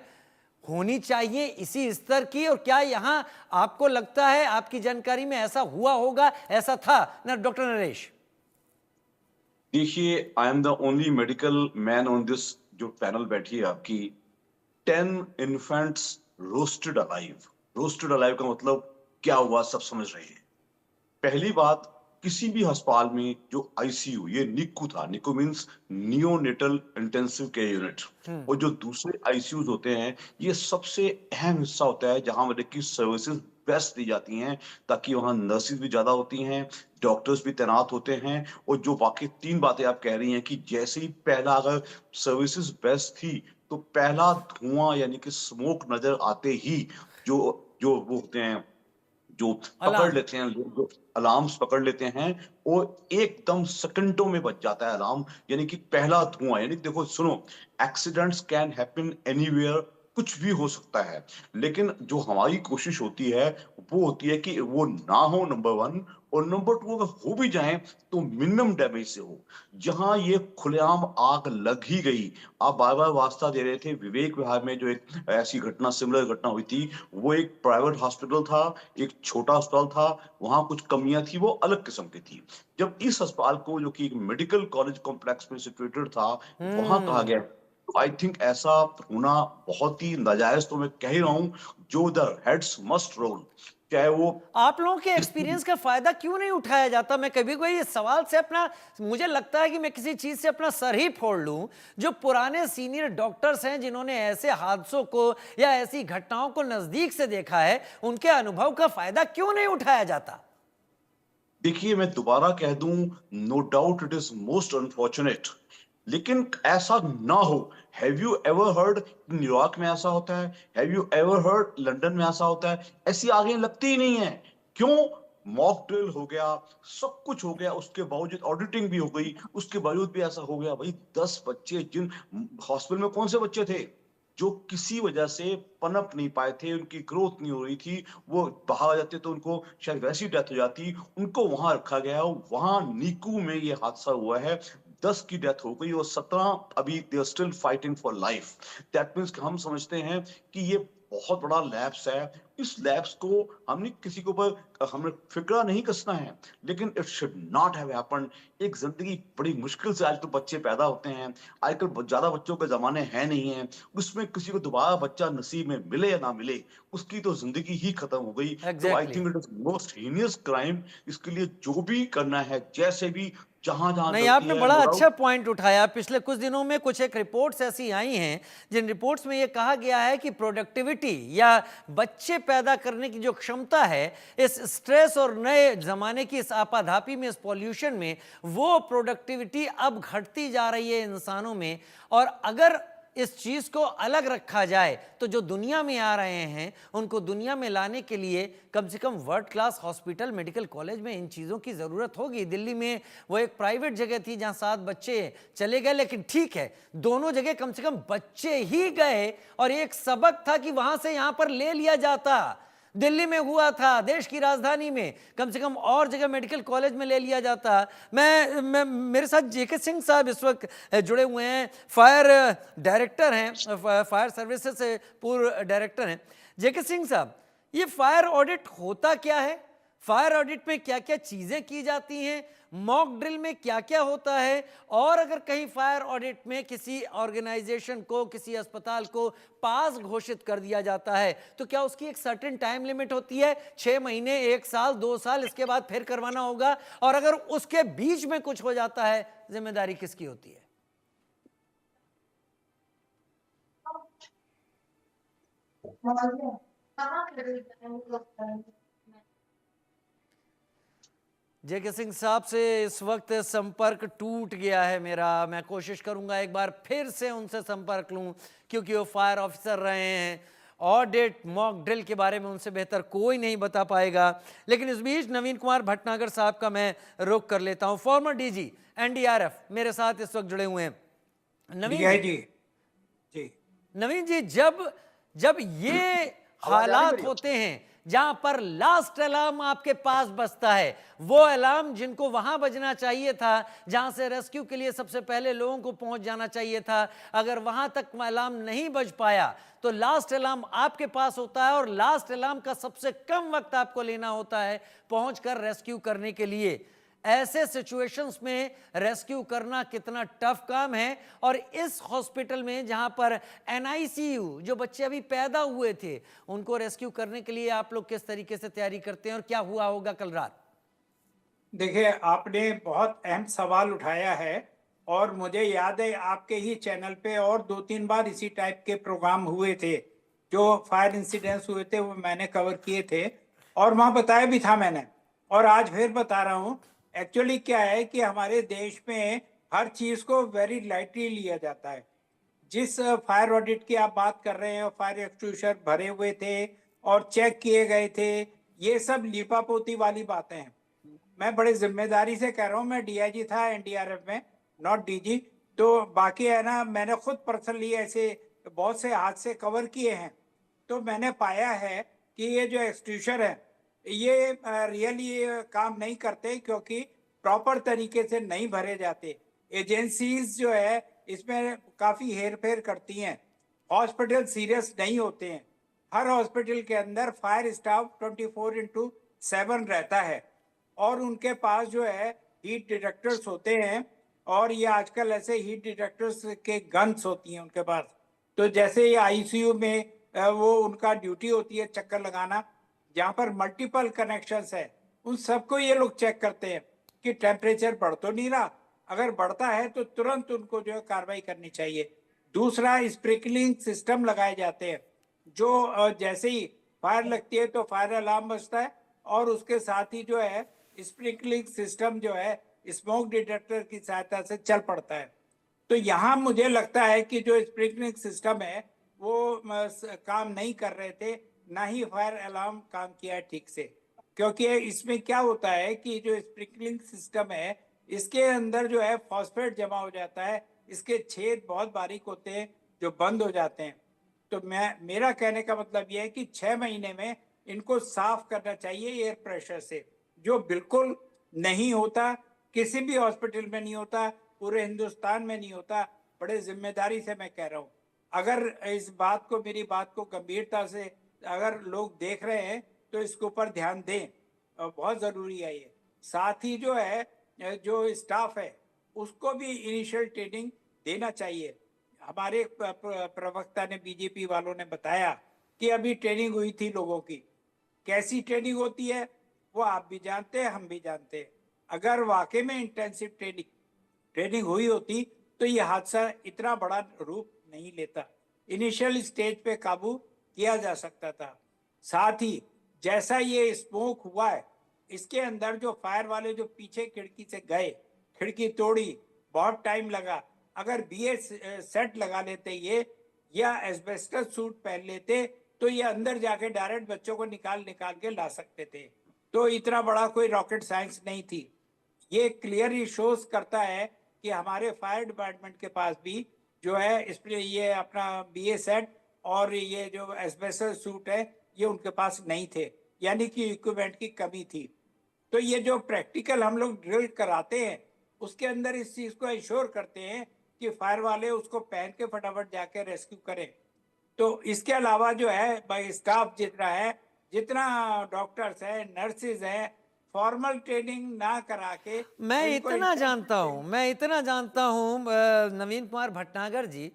होनी चाहिए इसी स्तर की? और क्या यहां आपको लगता है, आपकी जानकारी में ऐसा हुआ होगा, ऐसा था ना डॉक्टर नरेश? देखिए, I am the only medical man on this जो पैनल बैठी है आपकी। 10 infants roasted alive. Roasted alive का मतलब क्या हुआ, सब समझ रहे हैं। पहली बात, किसी भी अस्पताल में जो आईसीयू, ये निक्कू था, निक्कू means neonatal intensive care unit, और जो दूसरे आईसीयूज होते हैं, ये सबसे अहम हिस्सा होता है जहां मतलब की सर्विसेज बेस्ट दी जाती हैं, ताकि वहां नर्सेज भी ज्यादा होती हैं, डॉक्टर्स भी तैनात होते हैं। और जो बाकी 3 बातें आप कह रही हैं कि जैसे ही पहला अगर सर्विसेज बेस्ट थी तो पहला धुआं यानी कि स्मोक नजर आते ही जो जो वो होते हैं, जो पकड़ लेते हैं लोग, जो अलार्म्स पकड़ लेते हैं, और एकदम सेकंडों में बच जाता है अलार्म। यानी कि पहला धुआं, यानी देखो सुनो, एक्सीडेंट्स कैन हैपन एनीवेयर, कुछ भी हो सकता है, लेकिन जो हमारी कोशिश होती है वो होती है कि वो ना हो, नंबर 1, और नंबर 2 अगर हो भी जाए तो मिनिमम डैमेज से हो। जहां ये खुलेआम आग लग ही गई, आप बार बार वास्ता दे रहे थे, विवेक विहार में जो एक ऐसी घटना, सिमिलर घटना हुई थी, वो एक प्राइवेट हॉस्पिटल था, एक छोटा अस्पताल था, वहां कुछ कमियां थी, वो अलग किस्म की थी। जब इस अस्पताल को, जो कि एक मेडिकल कॉलेज कॉम्प्लेक्स में सिचुएटेड था, वहां कहा गया, आई थिंक ऐसा होना बहुत ही नाजायज, तो मैं कह ही रहा हूं, जो द हेड्स मस्ट रोल, चाहे वो। आप लोगों के एक्सपीरियंस का फायदा क्यों नहीं उठाया जाता? मैं कभी कोई इस सवाल से अपना, मुझे लगता है कि मैं किसी चीज से अपना सर ही फोड़ लूं। जो पुराने सीनियर डॉक्टर्स हैं, जिन्होंने ऐसे हादसों को या ऐसी घटनाओं को नजदीक से देखा है, उनके अनुभव का फायदा क्यों नहीं उठाया जाता? देखिए, मैं दोबारा कह दूं, no doubt it is most unfortunate, लेकिन ऐसा ना हो। Have you ever heard New York में ऐसा होता है? Have you ever heard London में ऐसा होता है? ऐसी आगे लगती ही नहीं है। क्यों? मॉक ड्रिल हो गया, सब कुछ हो गया, उसके बावजूद ऑडिटिंग भी हो गई, उसके बावजूद भी ऐसा हो गया। भाई 10 बच्चे, जिन हॉस्पिटल में कौन से बच्चे थे जो किसी वजह से पनप नहीं पाए थे, उनकी ग्रोथ नहीं हो रही थी, वो बाहर आ जाते तो उनको शायद वैसी डेथ हो जाती, उनको वहां रखा गया। वहां नीकू में ये हादसा हुआ है, 10 की डेथ हो गई और 17 अभी they are still fighting for life. That means हम समझते हैं कि ये बहुत बड़ा लैप्स है। इस लैप्स को हमने किसी के ऊपर हमें फिक्रा नहीं कसना है, लेकिन it should not have happened. एक जिंदगी बड़ी मुश्किल से आज तो बच्चे पैदा होते हैं, आजकल ज्यादा बच्चों के जमाने हैं नहीं है, उसमें किसी को दोबारा बच्चा नसीब में मिले या ना मिले, उसकी तो जिंदगी ही खत्म हो गई। तो I think it is most heinous crime. इसके लिए जो भी करना है, जैसे भी, जहां जहां नहीं, गलती आपने है, बड़ा नो अच्छा डाउट। पॉइंट उठाया। पिछले कुछ दिनों में कुछ एक रिपोर्ट्स ऐसी आई हैं, जिन रिपोर्ट्स में ये कहा गया है कि प्रोडक्टिविटी या बच्चे पैदा करने की जो क्षमता है, इस स्ट्रेस और नए जमाने की इस आपाधापी में, इस पॉल्यूशन में, वो प्रोडक्टिविटी अब घटती जा रही है इंसानों में। और अगर इस चीज को अलग रखा जाए तो जो दुनिया में आ रहे हैं, उनको दुनिया में लाने के लिए कम से कम world class hospital, medical college में इन चीज़ों की ज़रूरत होगी। दिल्ली में वो एक प्राइवेट जगह थी जहां 7 बच्चे चले गए, लेकिन ठीक है, दोनों जगह कम से कम बच्चे ही गए और एक सबक था कि वहां से यहां पर ले लिया जाता। दिल्ली में हुआ था, देश की राजधानी में, कम से कम और जगह मेडिकल कॉलेज में ले लिया जाता। मैं मेरे साथ जेके सिंह साहब इस वक्त जुड़े हुए हैं, फायर डायरेक्टर हैं, फायर सर्विसेज से पूर्व डायरेक्टर हैं। जेके सिंह साहब, ये फायर ऑडिट होता क्या है? फायर ऑडिट में क्या क्या चीजें की जाती हैं? मॉक ड्रिल में क्या क्या होता है? और अगर कहीं फायर ऑडिट में किसी ऑर्गेनाइजेशन को, किसी अस्पताल को पास घोषित कर दिया जाता है, तो क्या उसकी एक सर्टेन टाइम लिमिट होती है? 6 महीने, 1 साल, 2 साल, इसके बाद फिर करवाना होगा? और अगर उसके बीच में कुछ हो जाता है, जिम्मेदारी किसकी होती है? जेके सिंह साहब से इस वक्त संपर्क टूट गया है मेरा। मैं कोशिश करूंगा एक बार फिर से उनसे संपर्क लूं, क्योंकि वो फायर ऑफिसर रहे हैं। ऑडिट, मॉक ड्रिल के बारे में उनसे बेहतर कोई नहीं बता पाएगा। लेकिन इस बीच नवीन कुमार भटनागर साहब का मैं रुख कर लेता हूं, फॉर्मर डीजी एनडीआरएफ मेरे साथ इस वक्त जुड़े हुए हैं। नवीन जी जी। नवीन जी, जब जब ये हालात होते हैं जहां पर लास्ट अलार्म आपके पास बजता है, वो अलार्म जिनको वहां बजना चाहिए था, जहां से रेस्क्यू के लिए सबसे पहले लोगों को पहुंच जाना चाहिए था, अगर वहां तक अलार्म नहीं बज पाया तो लास्ट अलार्म आपके पास होता है और लास्ट अलार्म का सबसे कम वक्त आपको लेना होता है पहुंचकर रेस्क्यू करने के लिए। ऐसे सिचुएशंस में रेस्क्यू करना कितना टफ काम है। और इस हॉस्पिटल में जहां पर एनआईसीयू, जो बच्चे अभी पैदा हुए थे, उनको रेस्क्यू करने के लिए आप लोग किस तरीके से तैयारी करते हैं और क्या हुआ होगा कल रात? देखिए, आपने बहुत अहम सवाल उठाया है और मुझे याद है आपके ही चैनल पे और 2-3 बार इसी टाइप के प्रोग्राम हुए थे। जो फायर इंसिडेंट्स हुए थे वो मैंने कवर किए थे और वहाँ बताया भी था मैंने, और आज फिर बता रहा हूँ। एक्चुअली क्या है कि हमारे देश में हर चीज को वेरी लाइटली लिया जाता है। जिस फायर ऑडिट की आप बात कर रहे हैं, फायर एक्सटिंग्विशर भरे हुए थे और चेक किए गए थे, ये सब लीपापोती वाली बातें हैं। मैं बड़े जिम्मेदारी से कह रहा हूँ, मैं डीआईजी था एनडीआरएफ में, नॉट डीजी। तो बाकी है ना, मैंने खुद पर्सनली ऐसे बहुत से हादसे कवर किए हैं, तो मैंने पाया है कि ये जो एक्सटिंग्विशर है ये रियली काम नहीं करते, क्योंकि प्रॉपर तरीके से नहीं भरे जाते। एजेंसीज जो है इसमें काफी हेरफेर करती हैं। हॉस्पिटल सीरियस नहीं होते हैं। हर हॉस्पिटल के अंदर फायर स्टाफ 24/7 रहता है और उनके पास जो है हीट डिटेक्टर्स होते हैं, और ये आजकल ऐसे हीट डिटेक्टर्स के गन्स होती हैं उनके पास। तो जैसे ये आईसीयू में वो उनका ड्यूटी होती है चक्कर लगाना, जहाँ पर मल्टीपल कनेक्शंस है, उन सबको ये लोग चेक करते हैं कि टेम्परेचर बढ़ तो नहीं रहा। अगर बढ़ता है तो तुरंत उनको जो है कार्रवाई करनी चाहिए। दूसरा, स्प्रिंकलिंग सिस्टम लगाए जाते हैं, जो जैसे ही फायर लगती है तो फायर अलार्म बजता है, और उसके साथ ही जो है स्प्रिंकलिंग सिस्टम जो है स्मोक डिटेक्टर की सहायता से चल पड़ता है। तो यहाँ मुझे लगता है कि जो स्प्रिंकलिंग सिस्टम है वो काम नहीं कर रहे थे, ना ही फायर अलार्म काम किया है ठीक से। क्योंकि इसमें क्या होता है कि जो स्प्रिंकलिंग सिस्टम है इसके अंदर जो है फॉस्फेट जमा हो जाता है, इसके छेद बहुत बारीक होते हैं जो बंद हो जाते हैं। तो मेरा कहने का मतलब ये है कि 6 महीने में इनको साफ करना चाहिए एयर प्रेशर से, जो बिल्कुल नहीं होता, किसी भी हॉस्पिटल में नहीं होता, पूरे हिंदुस्तान में नहीं होता। बड़े जिम्मेदारी से मैं कह रहा हूँ, अगर इस बात को, मेरी बात को गंभीरता से अगर लोग देख रहे हैं तो इसके ऊपर ध्यान दें, बहुत जरूरी है ये। साथ ही जो है जो स्टाफ है उसको भी इनिशियल ट्रेनिंग देना चाहिए। हमारे प्रवक्ता ने, बीजेपी वालों ने बताया कि अभी ट्रेनिंग हुई थी लोगों की। कैसी ट्रेनिंग होती है वो आप भी जानते हैं, हम भी जानते हैं। अगर वाकई में इंटेंसिव ट्रेनिंग हुई होती तो ये हादसा इतना बड़ा रूप नहीं लेता, इनिशियल स्टेज पे काबू किया जा सकता था। साथ ही जैसा ये स्मोक हुआ है, इसके अंदर जो फायर वाले जो पीछे खिड़की से गए, खिड़की तोड़ी, बहुत टाइम लगा। अगर बीए सेट लगा लेते ये, या एस्बेस्टस सूट पहन लेते, तो ये अंदर जाके डायरेक्ट बच्चों को निकाल के ला सकते थे। तो इतना बड़ा कोई रॉकेट साइंस नहीं थी। ये क्लियरली शोज करता है कि हमारे फायर डिपार्टमेंट के पास भी जो है इसलिए ये अपना बीए सेट और ये जो एस्बेस्टस सूट है ये उनके पास नहीं थे, यानी कि इक्विपमेंट की कमी थी। तो ये जो प्रैक्टिकल हम लोग ड्रिल कराते हैं उसके अंदर इस चीज को इंश्योर करते हैं कि फायर वाले उसको पहन के फटाफट जाके रेस्क्यू करें। तो इसके अलावा जो है भाई स्टाफ जितना है, जितना डॉक्टर्स है, नर्सेज है, फॉर्मल ट्रेनिंग ना करा के मैं इतना जानता हूं नवीन कुमार भटनागर जी,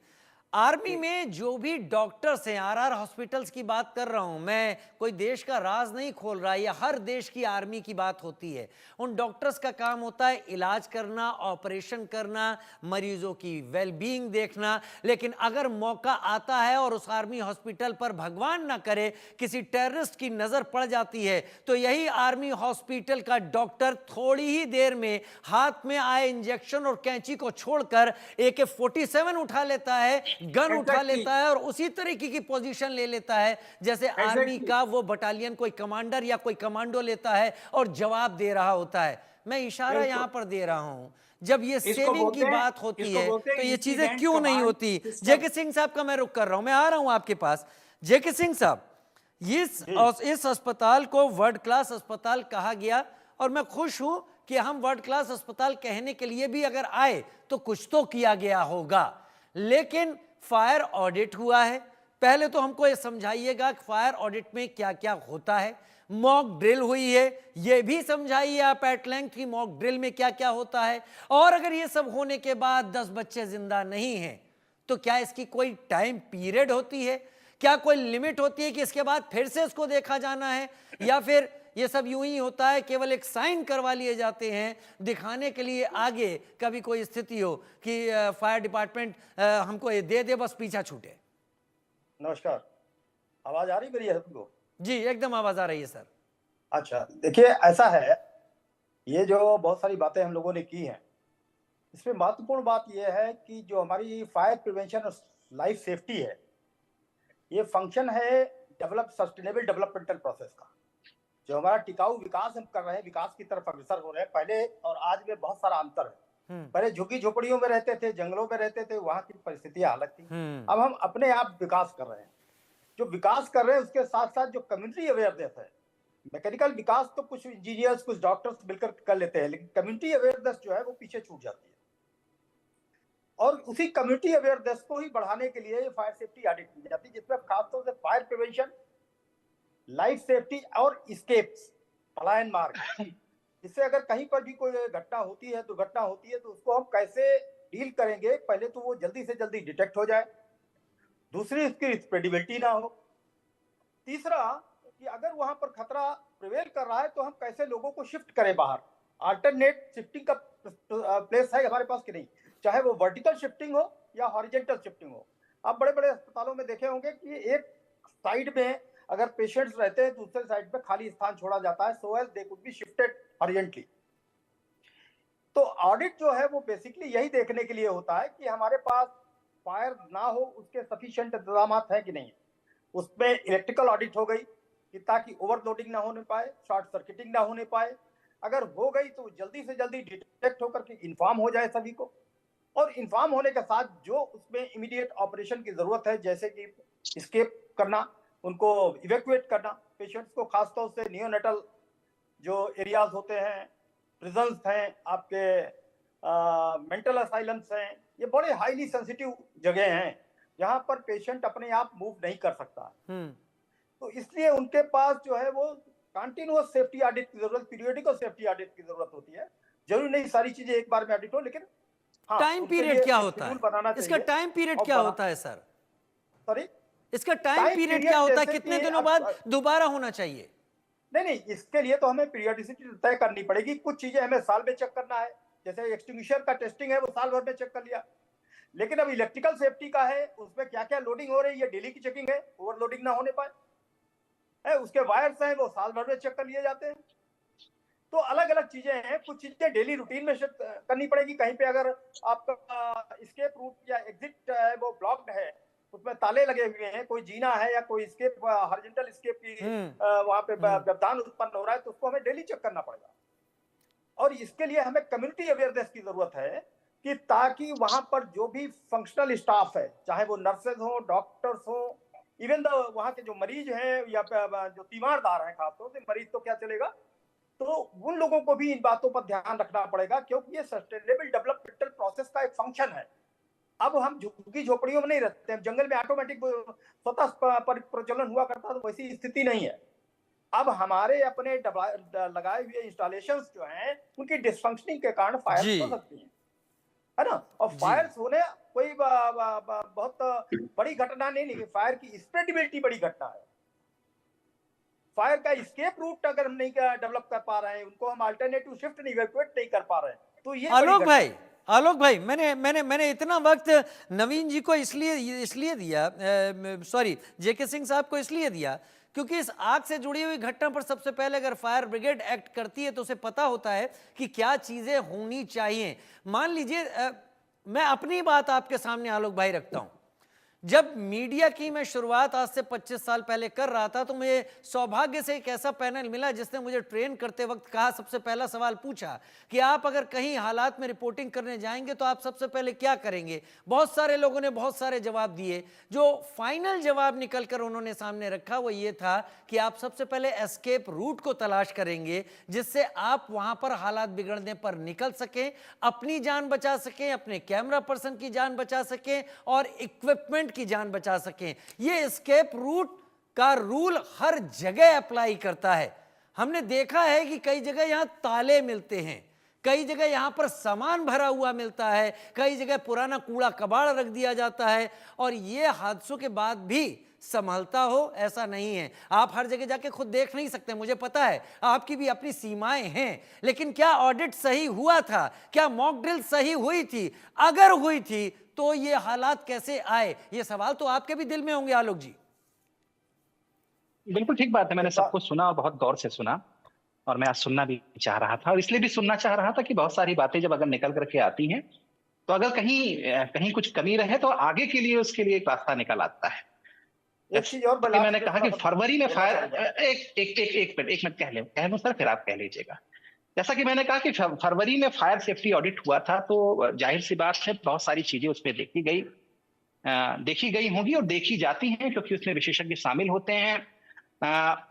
आर्मी में जो भी डॉक्टर्स हैं, आरआर हॉस्पिटल्स की बात कर रहा हूं मैं, कोई देश का राज नहीं खोल रहा है, या हर देश की आर्मी की बात होती है। उन डॉक्टर्स का काम होता है इलाज करना, ऑपरेशन करना, मरीजों की वेलबींग देखना। लेकिन अगर मौका आता है और उस आर्मी हॉस्पिटल पर भगवान ना करे किसी टेररिस्ट की नजर पड़ जाती है, तो यही आर्मी हॉस्पिटल का डॉक्टर थोड़ी ही देर में हाथ में आए इंजेक्शन और कैंची को छोड़कर AK-47 उठा लेता है, गन उठा लेता है और उसी तरीके की पोजीशन ले लेता है जैसे आर्मी का वो बटालियन कोई कमांडर या कोई कमांडो लेता है और जवाब दे रहा होता है। मैं इशारा बिल्कुल। यहाँ पर दे रहा हूँ, जब ये इसको सेविंग बोलते की हैं- बात होती इसको है बोलते हैं तो ये चीजें इंसिडेंट क्यों नहीं कमांड होती? सिस्टम। जेके सिंह साहब का मैं रुक कर रहा हूं, मैं आ रहा हूं आपके पास। जेके सिंह साहब, इस अस्पताल को वर्ल्ड क्लास अस्पताल कहा गया और मैं खुश हूं कि हम वर्ल्ड क्लास अस्पताल कहने के लिए भी अगर आए तो कुछ तो किया गया होगा। लेकिन फायर ऑडिट हुआ है, पहले तो हमको ये समझाइएगा कि फायर ऑडिट में क्या क्या होता है। मॉक ड्रिल हुई है, ये भी समझाइए आप एट लेंथ की मॉक ड्रिल में क्या क्या होता है। और अगर ये सब होने के बाद 10 बच्चे जिंदा नहीं हैं तो क्या इसकी कोई टाइम पीरियड होती है? क्या कोई लिमिट होती है कि इसके बाद फिर से इसको देखा जाना है, या फिर ये सब यूं ही होता है, केवल एक साइन करवा लिए जाते हैं दिखाने के लिए आगे कभी कोई स्थिति हो कि फायर डिपार्टमेंट हमको ये दे बस पीछा छूटे? नमस्कार, आवाज आ रही मेरी है तुमको? जी एकदम आवाज आ रही है सर। अच्छा, देखिए ऐसा है, ये जो बहुत सारी बातें हम लोगों ने की हैं, इसमें महत्वपूर्ण बात यह है कि जो हमारी फायर प्रिवेंशन और लाइफ सेफ्टी है, ये फंक्शन है सस्टेनेबल डेवलपमेंटल प्रोसेस का। जो हमारा टिकाऊ विकास हम कर रहे हैं, विकास की तरफ अग्रसर हो रहे हैं, पहले और आज में बहुत सारा अंतर है। पहले झुग्गी झोपड़ियों में रहते थे, जंगलों में रहते थे, वहां की परिस्थितियां अलग थी। अब हम अपने आप विकास कर रहे हैं। जो विकास कर रहे हैं उसके साथ साथ जो कम्युनिटी अवेयरनेस है, मैकेनिकल विकास तो कुछ इंजीनियर्स कुछ डॉक्टर्स मिलकर कर लेते हैं, लेकिन कम्युनिटी अवेयरनेस जो है वो पीछे छूट जाती है। और उसी कम्युनिटी अवेयरनेस को ही बढ़ाने के लिए फायर सेफ्टी ऑडिट की जाती है, जिसमें खासतौर से फायर प्रिवेंशन, लाइफ सेफ्टी और स्केप्स, पलायन मार्ग, इससे अगर कहीं पर भी कोई घटना होती है, दुर्घटना होती है, तो उसको हम कैसे डील करेंगे, पहले तो वो जल्दी से जल्दी डिटेक्ट हो जाए, दूसरी इसकी स्प्रेडिबिलिटी ना हो, तीसरा कि अगर वहां पर खतरा प्रिवेल कर रहा है तो हम कैसे लोगों को शिफ्ट करें बाहर। अल्टरनेट शिफ्टिंग का प्लेस है हमारे पास कि नहीं, चाहे वो वर्टिकल शिफ्टिंग हो या हॉरिजेंटल शिफ्टिंग हो। आप बड़े बड़े अस्पतालों में देखे होंगे कि एक साइड में अगर पेशेंट्स रहते हैं, दूसरे साइड पे खाली स्थान छोड़ा जाता है, so as they could be shifted horizontally. तो ऑडिट जो है वो बेसिकली यही देखने के लिए होता है कि हमारे पास फायर ना हो उसके सफिशिएंट इंतजाम है कि नहीं। उसमें इलेक्ट्रिकल ऑडिट हो गई कि ताकि ओवरलोडिंग ना होने पाए, शॉर्ट सर्किटिंग ना होने पाए, अगर हो गई तो जल्दी से जल्दी डिटेक्ट होकर के इन्फॉर्म हो जाए सभी को। और इन्फॉर्म होने के साथ जो उसमें इमीडिएट ऑपरेशन की जरूरत है, जैसे कि एस्केप करना, उनको इवैक्यूएट करना पेशेंट्स को, खासतौर से नियोनेटल जो एरियाज होते हैं, प्रिजन्स हैं, आपके मेंटल असाइलम्स हैं, ये बड़े हाईली सेंसिटिव जगह हैं जहां पर पेशेंट अपने आप मूव नहीं कर सकता। तो इसलिए उनके पास जो है वो कंटिन्यूअस सेफ्टी ऑडिट की जरूरत, पीरियोडिकल सेफ्टी ऑडिट की जरूरत होती है। जरूरी नहीं सारी चीजें एक बार में ऑडिट हो, लेकिन हाँ, टाइम पीरियड क्या होता है? इसका टाइम पीरियड क्या होता है सर? सॉरी, इसका टाइम पीरियड क्या होता है? कितने दिनों बाद दोबारा होना चाहिए? नहीं, इसके लिए तो हमें पीरियोडिसिटी तय करनी पड़ेगी। कुछ चीजें हमें साल में चेक करना है, जैसे एक्सटिंग्विशर का टेस्टिंग है वो साल भर में चेक कर लिया। लेकिन अब इलेक्ट्रिकल सेफ्टी का है, उसमें क्या क्या लोडिंग हो रही है, डेली की चेकिंग है, ओवरलोडिंग ना होने पाए है। उसके वायर्स हैं वो साल भर में चेक कर लिए जाते हैं। तो अलग अलग चीजें हैं, कुछ चीजें डेली रूटीन में करनी पड़ेगी। कहीं पे अगर आपका एस्केप रूट या एग्जिट है वो ब्लॉक्ड है, उसमें ताले लगे हुए हैं, कोई जीना है या कोई एस्केप हॉरिजॉन्टल एस्केप की वहां पे व्यवधान उत्पन्न हो रहा है, तो उसको हमें डेली चेक करना पड़ेगा। और इसके लिए हमें कम्युनिटी अवेयरनेस की जरूरत है कि ताकि वहां पर जो भी फंक्शनल स्टाफ है, चाहे वो नर्सेज हो, डॉक्टर्स हो, इवन द वहां के जो मरीज हैं या जो तीमारदार हैं, खासतौर से मरीज तो क्या चलेगा, तो उन लोगों को भी इन बातों पर ध्यान रखना पड़ेगा, क्योंकि ये सस्टेनेबल डेवलपमेंटल प्रोसेस का एक फंक्शन है। अब हम झुग्गी झोपड़ियों में नहीं रहते हैं, जंगल में ऑटोमेटिक स्वतः प्रज्वलन हुआ करता, तो वैसी स्थिति नहीं है। अब हमारे अपने लगाए हुए इंस्टॉलेशंस जो हैं उनकी डिसफंक्शनिंग के कारण फायर हो सकती है ना। और फायर्स होने कोई बहुत बड़ी घटना नहीं, लेकिन फायर की स्प्रेडेबिलिटी बड़ी घटना है। फायर का एस्केप रूट अगर हम नहीं डेवलप कर पा रहे हैं, उनको हम अल्टरनेटिव शिफ्ट नहीं, इवैक्यूएट नहीं कर पा रहे हैं, तो ये आलोक भाई मैंने इतना वक्त नवीन जी को इसलिए दिया, सॉरी जेके सिंह साहब को इसलिए दिया, क्योंकि इस आग से जुड़ी हुई घटना पर सबसे पहले अगर फायर ब्रिगेड एक्ट करती है तो उसे पता होता है कि क्या चीजें होनी चाहिए। मान लीजिए मैं अपनी बात आपके सामने आलोक भाई रखता हूं, जब मीडिया की मैं शुरुआत आज से 25 साल पहले कर रहा था तो मुझे सौभाग्य से एक ऐसा पैनल मिला जिसने मुझे ट्रेन करते वक्त कहा, सबसे पहला सवाल पूछा कि आप अगर कहीं हालात में रिपोर्टिंग करने जाएंगे तो आप सबसे पहले क्या करेंगे। बहुत सारे लोगों ने बहुत सारे जवाब दिए। जो फाइनल जवाब निकल कर उन्होंने सामने रखा वो ये था कि आप सबसे पहले एस्केप रूट को तलाश करेंगे जिससे आप वहां पर हालात बिगड़ने पर निकल सकें, अपनी जान बचा सकें, अपने कैमरा पर्सन की जान बचा सकें और इक्विपमेंट की जान बचा सकें। ये एस्केप रूट का रूल हर जगह अप्लाई करता है। हमने देखा है कि कई जगह यहां ताले मिलते हैं, कई जगह यहां पर सामान भरा हुआ मिलता है, कई जगह पुराना कूड़ा कबाड़ रख दिया जाता है और ये हादसों के बाद भी संभलता हो ऐसा नहीं है। आप हर जगह जाके खुद देख नहीं सकते, मुझे पता है आपकी भी अपनी सीमाएं हैं, लेकिन क्या ऑडिट सही हुआ था? क्या मॉक ड्रिल सही हुई थी? अगर हुई थी तो ये हालात कैसे आए? ये सवाल तो आपके भी दिल में होंगे आलोक जी। बिल्कुल ठीक बात है। मैंने सब कुछ सुना और बहुत गौर से सुना और मैं आज सुनना भी चाह रहा था और इसलिए भी सुनना चाह रहा था कि बहुत सारी बातें जब अगर निकल करके आती हैं तो अगर कहीं कुछ कमी रहे तो आगे के लिए उसके लिए एक रास्ता निकल आता है। एक चीज और कि मैंने कहा कि फरवरी में फायर चाहूंगा। एक मिनट कह लूं सर, फिर आप कह लीजिएगा। जैसा कि मैंने कहा कि फरवरी में फायर सेफ्टी ऑडिट हुआ था तो जाहिर सी बात है बहुत सारी चीजें उसमें देखी गई होंगी और देखी जाती हैं क्योंकि उसमें विशेषज्ञ शामिल होते हैं।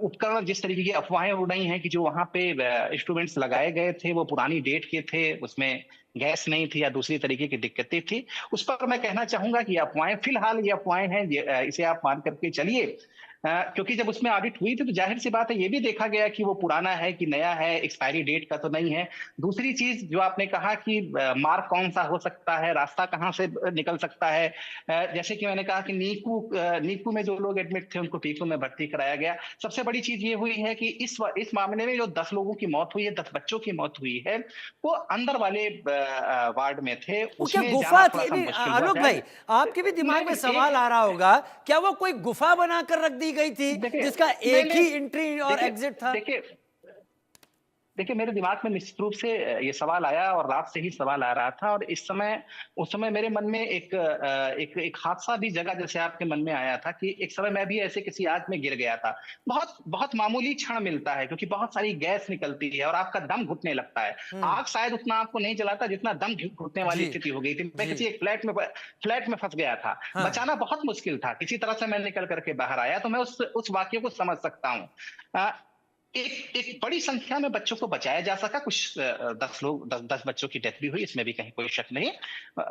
उपकरण जिस तरीके की अफवाहें उड़ रही हैं कि जो वहां पे इंस्ट्रूमेंट्स लगाए गए थे वो पुरानी डेट के थे, उसमें गैस नहीं थी या दूसरी तरीके की दिक्कतें थी, उस पर मैं कहना चाहूंगा कि अफवाहें फिलहाल ये अफवाहें हैं, इसे आप मान करके चलिए। क्योंकि जब उसमें ऑडिट हुई थी तो जाहिर सी बात है ये भी देखा गया कि वो पुराना है कि नया है, एक्सपायरी डेट का तो नहीं है। दूसरी चीज जो आपने कहा कि मार्ग कौन सा हो सकता है, रास्ता कहाँ से निकल सकता है, जैसे कि मैंने कहा कि नीकू में जो लोग एडमिट थे उनको पीकू में भर्ती कराया गया। सबसे बड़ी चीज ये हुई है कि इस मामले में जो 10 लोगों की मौत हुई है, 10 बच्चों की मौत हुई है, वो अंदर वाले वार्ड में थे। वो क्या उसमें गुफा जाना थोड़ा थी? सा नहीं, मुश्किल हुआ। आलोक भाई आपके भी दिमाग में सवाल आ रहा होगा, क्या वो कोई गुफा बनाकर रख दी गई थी जिसका एक ही एंट्री और एग्जिट था? देखिए मेरे दिमाग में निश्चित रूप से ये सवाल आया और रात से ही सवाल आ रहा था और उस समय मेरे मन में एक हादसा भी जगह जैसे आपके मन में आया था कि एक समय मैं भी ऐसे किसी आग में गिर गया था। बहुत बहुत मामूली क्षण मिलता है क्योंकि बहुत सारी गैस निकलती है और आपका दम घुटने लगता है। आग शायद उतना आपको नहीं जलाता जितना दम घुटने वाली स्थिति हो गई थी। मैं किसी एक फ्लैट में फंस गया था। हाँ। बचाना बहुत मुश्किल था, किसी तरह से मैं निकल करके बाहर आया। तो मैं उस वाक्य को समझ सकता हूँ। एक बड़ी संख्या में बच्चों को बचाया जा सका। कुछ 10 बच्चों की डेथ भी हुई, इसमें भी कहीं कोई शक नहीं।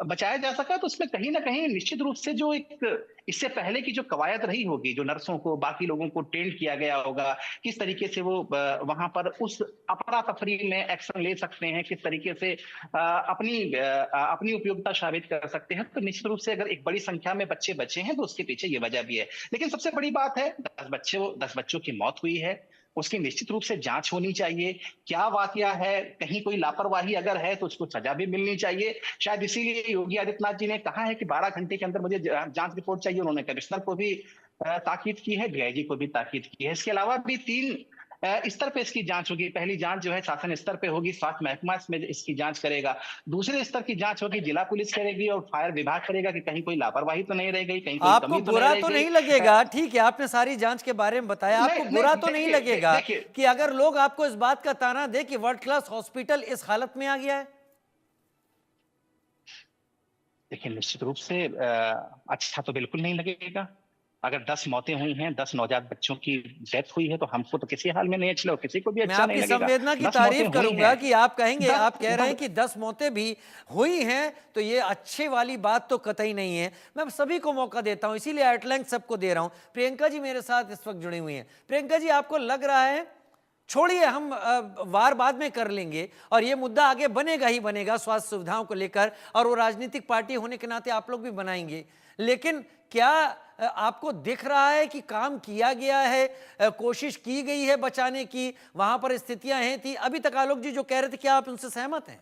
बचाया जा सका तो उसमें कहीं ना कहीं निश्चित रूप से जो एक इससे पहले की जो कवायद रही होगी, जो नर्सों को बाकी लोगों को ट्रेंड किया गया होगा, किस तरीके से वो वहां पर उस अफरा तफरी में एक्शन ले सकते हैं, किस तरीके से अपनी उपयोगिता साबित कर सकते हैं, तो निश्चित रूप से अगर एक बड़ी संख्या में बच्चे बचे हैं तो उसके पीछे ये वजह भी है। लेकिन सबसे बड़ी बात है 10 बच्चों की मौत हुई है, उसकी निश्चित रूप से जांच होनी चाहिए। क्या वाकया है, कहीं कोई लापरवाही अगर है तो उसको सजा भी मिलनी चाहिए। शायद इसीलिए योगी आदित्यनाथ जी ने कहा है कि 12 घंटे के अंदर मुझे जांच रिपोर्ट चाहिए। उन्होंने कमिश्नर को भी ताकीद की है, डीआईजी को भी ताकीद की है। इसके अलावा भी 3 स्तर पे इसकी जांच होगी। पहली जांच जो है शासन स्तर पे होगी, स्वास्थ्य महकमा इसमें इसकी जांच करेगा। दूसरे स्तर की जांच होगी, जिला पुलिस करेगी और फायर विभाग करेगा कि कहीं कोई लापरवाही तो नहीं रह गई, कहीं कोई आपको कमी तो बुरा नहीं तो रह नहीं गई। लगेगा, ठीक है आपने सारी जांच के बारे में बताया, आपको बुरा तो नहीं लगेगा कि अगर लोग आपको इस बात का ताना दे कि वर्ल्ड क्लास हॉस्पिटल इस हालत में आ गया है? देखिए निश्चित रूप से अच्छा तो बिल्कुल नहीं लगेगा। अगर 10 मौतें हुई हैं, 10 नवजात बच्चों की डेथ हुई है तो हमको तो किसी हाल में नहीं अच्छा, किसी को भी अच्छा नहीं लगेगा। मैं आपकी संवेदना की तारीफ करूंगा कि आप कहेंगे, आप कह रहे हैं कि 10 मौतें भी हुई हैं तो ये अच्छे वाली बात तो कतई नहीं है। मैं सभी को मौका देता हूं, इसीलिए एटलैंक सबको दे रहा हूं। प्रियंका जी मेरे साथ इस वक्त जुड़ी हुई हैं। प्रियंका जी, आपको लग रहा है, छोड़िए हम वार बाद में कर लेंगे और ये मुद्दा आगे बनेगा ही बनेगा स्वास्थ्य सुविधाओं को लेकर, और वो राजनीतिक पार्टी होने के नाते आप लोग भी बनाएंगे, लेकिन क्या आपको दिख रहा है कि काम किया गया है, कोशिश की गई है बचाने की, वहां पर स्थितियां हैं थी? अभी तक आलोक जी जो कह रहे थे, क्या आप उनसे सहमत हैं?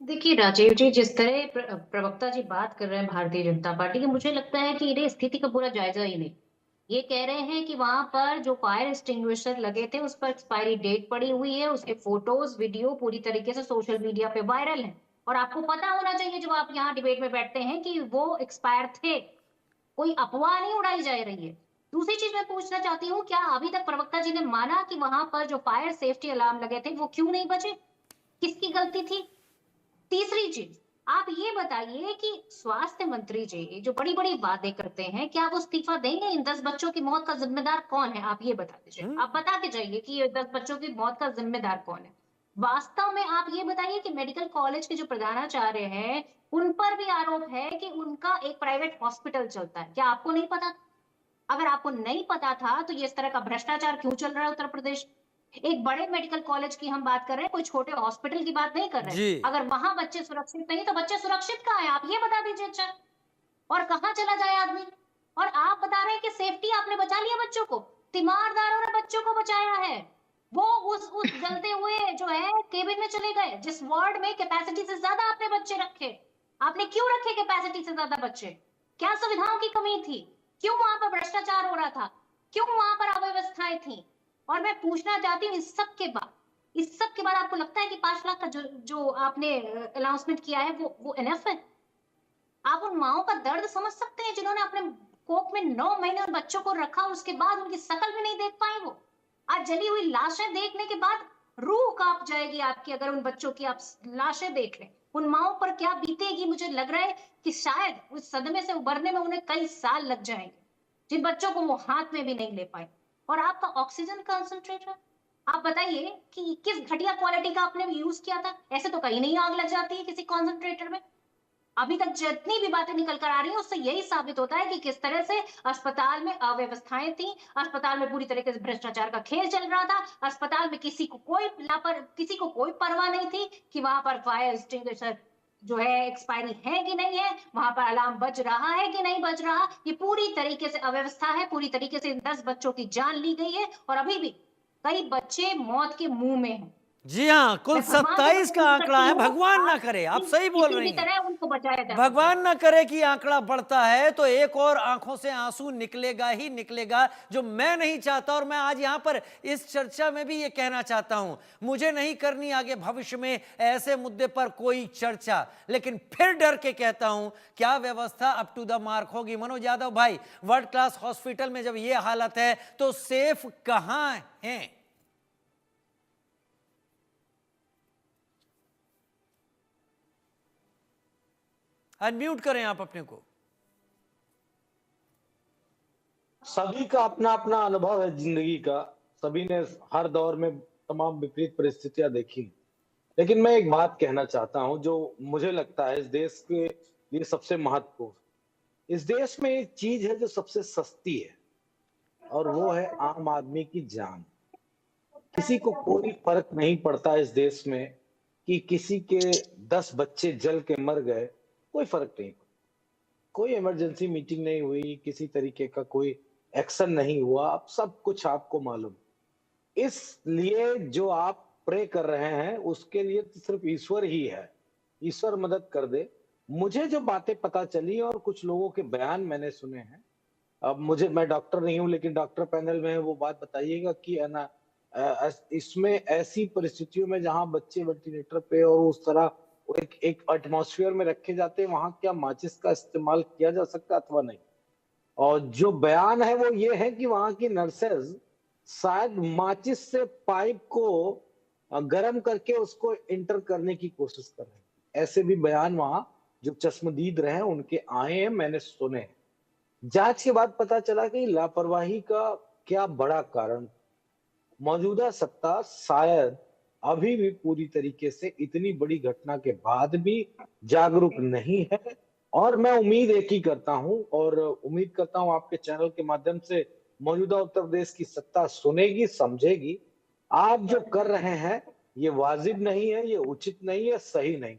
देखिए राजीव जी, जिस तरह प्रवक्ता जी बात कर रहे हैं भारतीय जनता पार्टी की, मुझे लगता है कि इन्हें स्थिति का पूरा जायजा ही नहीं। ये कह रहे हैं कि वहां पर जो फायर एक्सटिंग्विशर लगे थे उस पर एक्सपायरी डेट पड़ी हुई है, उसके फोटोज वीडियो पूरी तरीके से सोशल मीडिया पे वायरल है। और आपको पता होना चाहिए जब आप यहाँ डिबेट में बैठते हैं कि वो एक्सपायर थे, कोई अफवाह नहीं उड़ाई जा रही है। दूसरी चीज मैं पूछना चाहती हूँ, क्या अभी तक प्रवक्ता जी ने माना कि वहां पर जो फायर सेफ्टी अलार्म लगे थे वो क्यों नहीं बजे, किसकी गलती थी? तीसरी चीज, आप ये बताइए कि स्वास्थ्य मंत्री जी जो बड़ी बड़ी वादे करते हैं, क्या वो इस्तीफा देंगे? इन 10 बच्चों की मौत का जिम्मेदार कौन है, आप ये बता दीजिए। आप बता के जाइए कि ये 10 बच्चों की मौत का जिम्मेदार कौन है। वास्तव में आप ये बताइए कि मेडिकल कॉलेज के जो प्रधानाचार्य हैं, उन पर भी आरोप है कि उनका एक प्राइवेट हॉस्पिटल चलता है, क्या आपको नहीं पता? अगर आपको नहीं पता था तो ये इस तरह का भ्रष्टाचार क्यों चल रहा है उत्तर प्रदेश? एक बड़े मेडिकल कॉलेज की हम बात कर रहे हैं, कोई छोटे हॉस्पिटल की बात नहीं कर रहे जी। हैं। अगर वहां बच्चे सुरक्षित नहीं तो बच्चे सुरक्षित कहाँ है, आप ये बता दीजिए। अच्छा, और कहाँ चला जाए आदमी? और आप बता रहे हैं कि सेफ्टी आपने बचा लिया बच्चों को, तीमारदारों ने बच्चों को बचाया है। वो उस जलते हुए जो है केबिन में चले गए, जिस वार्ड में कैपेसिटी से ज्यादा आपने बच्चे रखे। आपने क्यों रखे कैपेसिटी से ज्यादा बच्चे? क्या सुविधाओं की कमी थी? क्यों वहां पर भ्रष्टाचार हो रहा था? क्यों वहां पर अव्यवस्थाएं थी? और मैं पूछना चाहती हूँ, इस सब के बाद आपको लगता है कि 5 लाख का जो आपने अनाउंसमेंट किया है वो इनफ है? आप उन माओं का दर्द समझ सकते हैं जिन्होंने अपने कोख में 9 महीने उन बच्चों को रखा, उसके बाद उनकी शकल भी नहीं देख पाए वो। आज जली हुई लाशें देखने के बाद रूह कांप जाएगी आपकी, अगर उन बच्चों की आप लाशें देख लें। उन माओं पर क्या बीतेगी, मुझे लग रहा है कि शायद उस सदमे से उबरने में उन्हें कई साल लग जाएंगे, जिन बच्चों को वो हाथ में भी नहीं ले पाए। और आपका ऑक्सीजन कंसंट्रेटर, आप बताइए कि किस घटिया क्वालिटी का आपने यूज किया था? ऐसे तो कहीं नहीं आग लग जाती है किसी कॉन्सेंट्रेटर में। अभी तक जितनी भी बातें निकल कर आ रही हैं उससे यही साबित होता है कि किस तरह से अस्पताल में अव्यवस्थाएं थी, अस्पताल में पूरी तरीके से भ्रष्टाचार का खेल चल रहा था, अस्पताल में किसी को कोई परवाह नहीं थी कि वहां पर फायर एक्सटिंग्विशर जो है एक्सपायरी है कि नहीं है, वहां पर अलार्म बज रहा है कि नहीं बज रहा। ये पूरी तरीके से अव्यवस्था है, पूरी तरीके से इन 10 बच्चों की जान ली गई है और अभी भी कई बच्चे मौत के मुंह में हैं। जी हाँ, कुल मैं भगवान से 27 का पूछ आंकड़ा सकती है। हूँ, भगवान ना आज करे, आप सही बोल किसी रही भी हैं। तरह उनको बचाया जा सके। भगवान ना करे कि आंकड़ा बढ़ता है तो एक और आंखों से आंसू निकलेगा ही निकलेगा, जो मैं नहीं चाहता। और मैं आज यहां पर इस चर्चा में भी ये कहना चाहता हूं, मुझे नहीं करनी आगे भविष्य में ऐसे मुद्दे पर कोई चर्चा, लेकिन फिर डर के कहता हूं, क्या व्यवस्था अप टू द मार्क होगी? मनोज यादव भाई, वर्ल्ड क्लास हॉस्पिटल में जब ये हालत है तो सेफ कहां है? अनम्यूट करें आप अपने को। सभी का अपना अपना अनुभव है जिंदगी का, सभी ने हर दौर में तमाम विपरीत परिस्थितियां देखी। लेकिन मैं एक बात कहना चाहता हूं जो मुझे लगता है इस देश के लिए सबसे महत्वपूर्ण। इस देश में एक चीज है जो सबसे सस्ती है, और वो है आम आदमी की जान। किसी को कोई फर्क नहीं पड़ता इस देश में कि किसी के 10 बच्चे जल के मर गए, कोई फर्क नहीं। कोई इमरजेंसी मीटिंग नहीं हुई, किसी तरीके का कोई एक्शन नहीं हुआ, अब सब कुछ आपको मालूम। इसलिए जो आप प्रे कर रहे हैं उसके लिए तो सिर्फ ईश्वर ही है, ईश्वर मदद कर दे। मुझे जो बातें पता चली और कुछ लोगों के बयान मैंने सुने हैं, अब मैं डॉक्टर नहीं हूं लेकिन डॉक्टर पैनल में है, वो बात बताइएगा कि है ना इसमें ऐसी परिस्थितियों में जहां बच्चे वेंटिलेटर पे और उस तरह एक एटमॉस्फेयर में रखे जाते हैं, वहां क्या माचिस का इस्तेमाल किया जा सकता अथवा नहीं। और जो बयान है वो ये है कि वहां की नर्सेज शायद माचिस से पाइप को गर्म करके उसको इंटर करने की कोशिश कर रहे हैं। ऐसे भी बयान वहां जो चश्मदीद रहे उनके आए हैं, मैंने सुने हैं। जांच के बाद पता चला कि लापरवाही का क्या बड़ा कारण, मौजूदा सत्ता शायद अभी भी पूरी तरीके से इतनी बड़ी घटना के बाद भी जागरूक नहीं है। और मैं उम्मीद एक ही करता हूं, और उम्मीद करता हूं आपके चैनल के माध्यम से मौजूदा उत्तर प्रदेश की सत्ता सुनेगी, समझेगी। आप जो कर रहे हैं ये वाजिब नहीं है, ये उचित नहीं है, सही नहीं।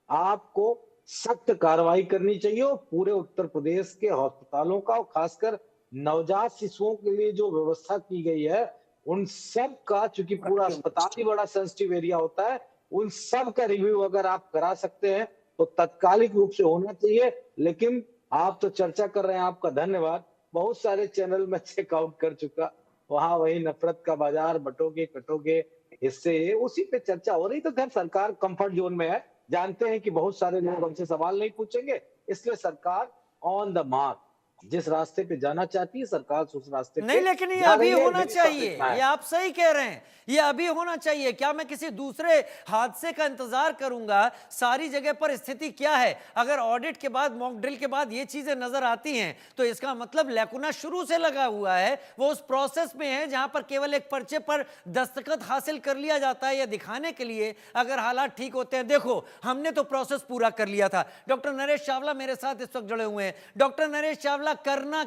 आपको सख्त कार्रवाई करनी चाहिए और पूरे उत्तर प्रदेश के अस्पतालों का, और खासकर नवजात शिशुओं के लिए जो व्यवस्था की गई है उन सब का, चूंकि पूरा अस्पताल ही बड़ा सेंसिटिव एरिया होता है, उन सब का रिव्यू अगर आप करा सकते हैं तो तत्कालिक रूप से होना चाहिए। लेकिन आप तो चर्चा कर रहे हैं, आपका धन्यवाद। बहुत सारे चैनल में चेकआउट कर चुका, वहां वही नफरत का बाजार, बटोगे कटोगे हिस्से, उसी पे चर्चा हो रही। तो खैर सरकार कंफर्ट जोन में है, जानते हैं कि बहुत सारे लोग हमसे सवाल नहीं पूछेंगे, इसलिए सरकार ऑन द मार्क जिस रास्ते पे जाना चाहती है सरकार उस रास्ते नहीं, पे लेकिन ये जा अभी रही है, होना यही सब चाहिए, देखना है। ये आप सही कह रहे हैं, ये अभी होना चाहिए। क्या मैं किसी दूसरे हादसे का इंतजार करूंगा? सारी जगह पर स्थिति क्या है? अगर ऑडिट के बाद, मॉक ड्रिल के बाद ये चीजें नजर आती हैं तो इसका मतलब लैकुना शुरू से लगा हुआ है, वो उस प्रोसेस में है जहां पर केवल एक पर्चे पर दस्तखत हासिल कर लिया जाता है या दिखाने के लिए अगर हालात ठीक होते हैं। देखो, हमने तो प्रोसेस पूरा कर लिया था। डॉक्टर नरेश चावला मेरे साथ इस वक्त जुड़े हुए हैं। डॉक्टर नरेश चावला, करना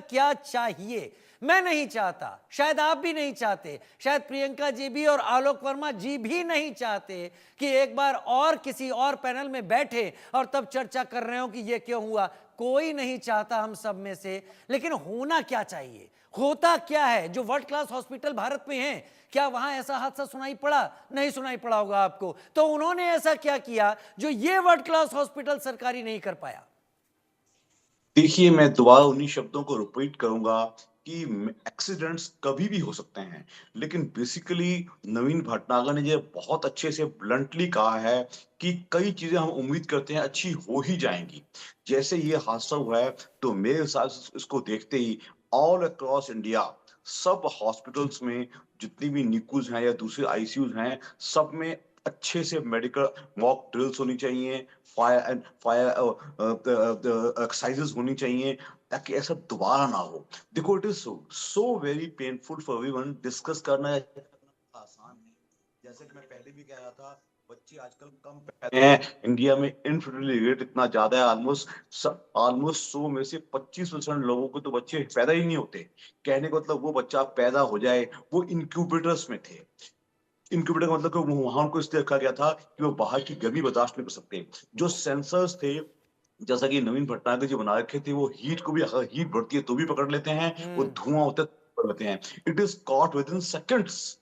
क्या चाहिए? मैं नहीं चाहता, शायद आप भी नहीं चाहते, शायद प्रियंका जी भी और आलोक वर्मा जी भी नहीं चाहते कि एक बार और किसी और पैनल में बैठे और तब चर्चा कर रहे हो कि ये क्यों हुआ। कोई नहीं चाहता हम सब में से, लेकिन होना क्या चाहिए? होता क्या है? जो वर्ल्ड क्लास हॉस्पिटल भारत में है, क्या वहां ऐसा हादसा सुनाई पड़ा? नहीं सुनाई पड़ा होगा आपको। तो उन्होंने ऐसा क्या किया जो ये वर्ल्ड क्लास हॉस्पिटल सरकारी नहीं कर पाया? देखिए, मैं दोबारा उन्हीं शब्दों को रिपीट करूंगा कि एक्सीडेंट्स कभी भी हो सकते हैं, लेकिन बेसिकली नवीन भटनागर ने ये बहुत अच्छे से ब्लंटली कहा है कि कई चीजें हम उम्मीद करते हैं अच्छी हो ही जाएंगी। जैसे ये हादसा हुआ है, तो मेरे हिसाब से इसको देखते ही ऑल अक्रॉस इंडिया सब हॉस्पिटल्स में जितनी भी निकूज हैं या दूसरे आईसीयूज हैं, सब में अच्छे से मेडिकल मॉक ड्रिल्स होनी चाहिए, फायर एक्सरसाइजेस होनी चाहिए, ताकि ऐसा दोबारा ना हो। देखो, it is so very painful for everyone. Discuss करना आसान है, जैसे कि मैं पहले भी कह रहा था, बच्चे आजकल कम पैदा हैं इंडिया में, इनफर्टिलिटी रेट इतना ज्यादा है, ऑलमोस्ट 100 में से 25% लोगों को तो बच्चे पैदा ही नहीं होते। कहने का मतलब वो बच्चा पैदा हो जाए, वो इंक्यूबेटर्स में थे। इंक्यूबेटर का मतलब कि वहां उनको इसलिए रखा गया था कि वो बाहर की गर्मी बर्दाश्त नहीं कर सकते। जो सेंसर्स थे, जैसा कि नवीन पटनायक जो बना रखे थे, वो हीट को भी, अगर हीट बढ़ती है तो भी पकड़ लेते हैं, वो धुआं होता है तो पकड़ लेते हैं। It is caught with in seconds.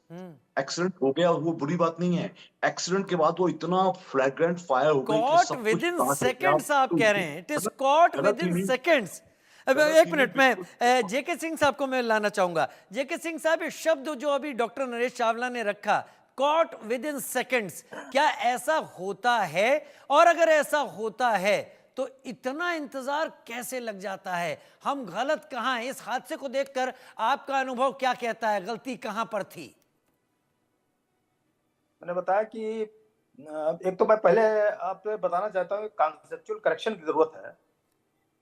Accident हो गया, वो बुरी बात नहीं है। एक्सीडेंट के बाद वो इतना फ्लैग्रेंट फायर हो गई कि कॉट सब विद कुछ इन कहां से क्या, सेकेंड्स आप तो कह रहे हैं? इट इज कॉट गलत विद ही इन नहीं, सेकेंड्स। अब गलत एक ही नहीं, मिनट, मैं बिल्कुल। जेके सिंह साहब को मैं लाना चाहूंगा। जेके सिंह साहब, ये शब्द जो अभी डॉक्टर नरेश चावला ने रखा, कॉट विद इन सेकेंड्स, क्या ऐसा होता है? और अगर ऐसा होता है तो इतना इंतजार कैसे लग जाता है? हम गलत कहां हैं? इस हादसे को देखकर आपका अनुभव क्या कहता है? गलती कहां पर थी? मैंने बताया कि एक तो मैं पहले आपको बताना चाहता हूँ, कॉन्सेप्चुअल करेक्शन की जरूरत है।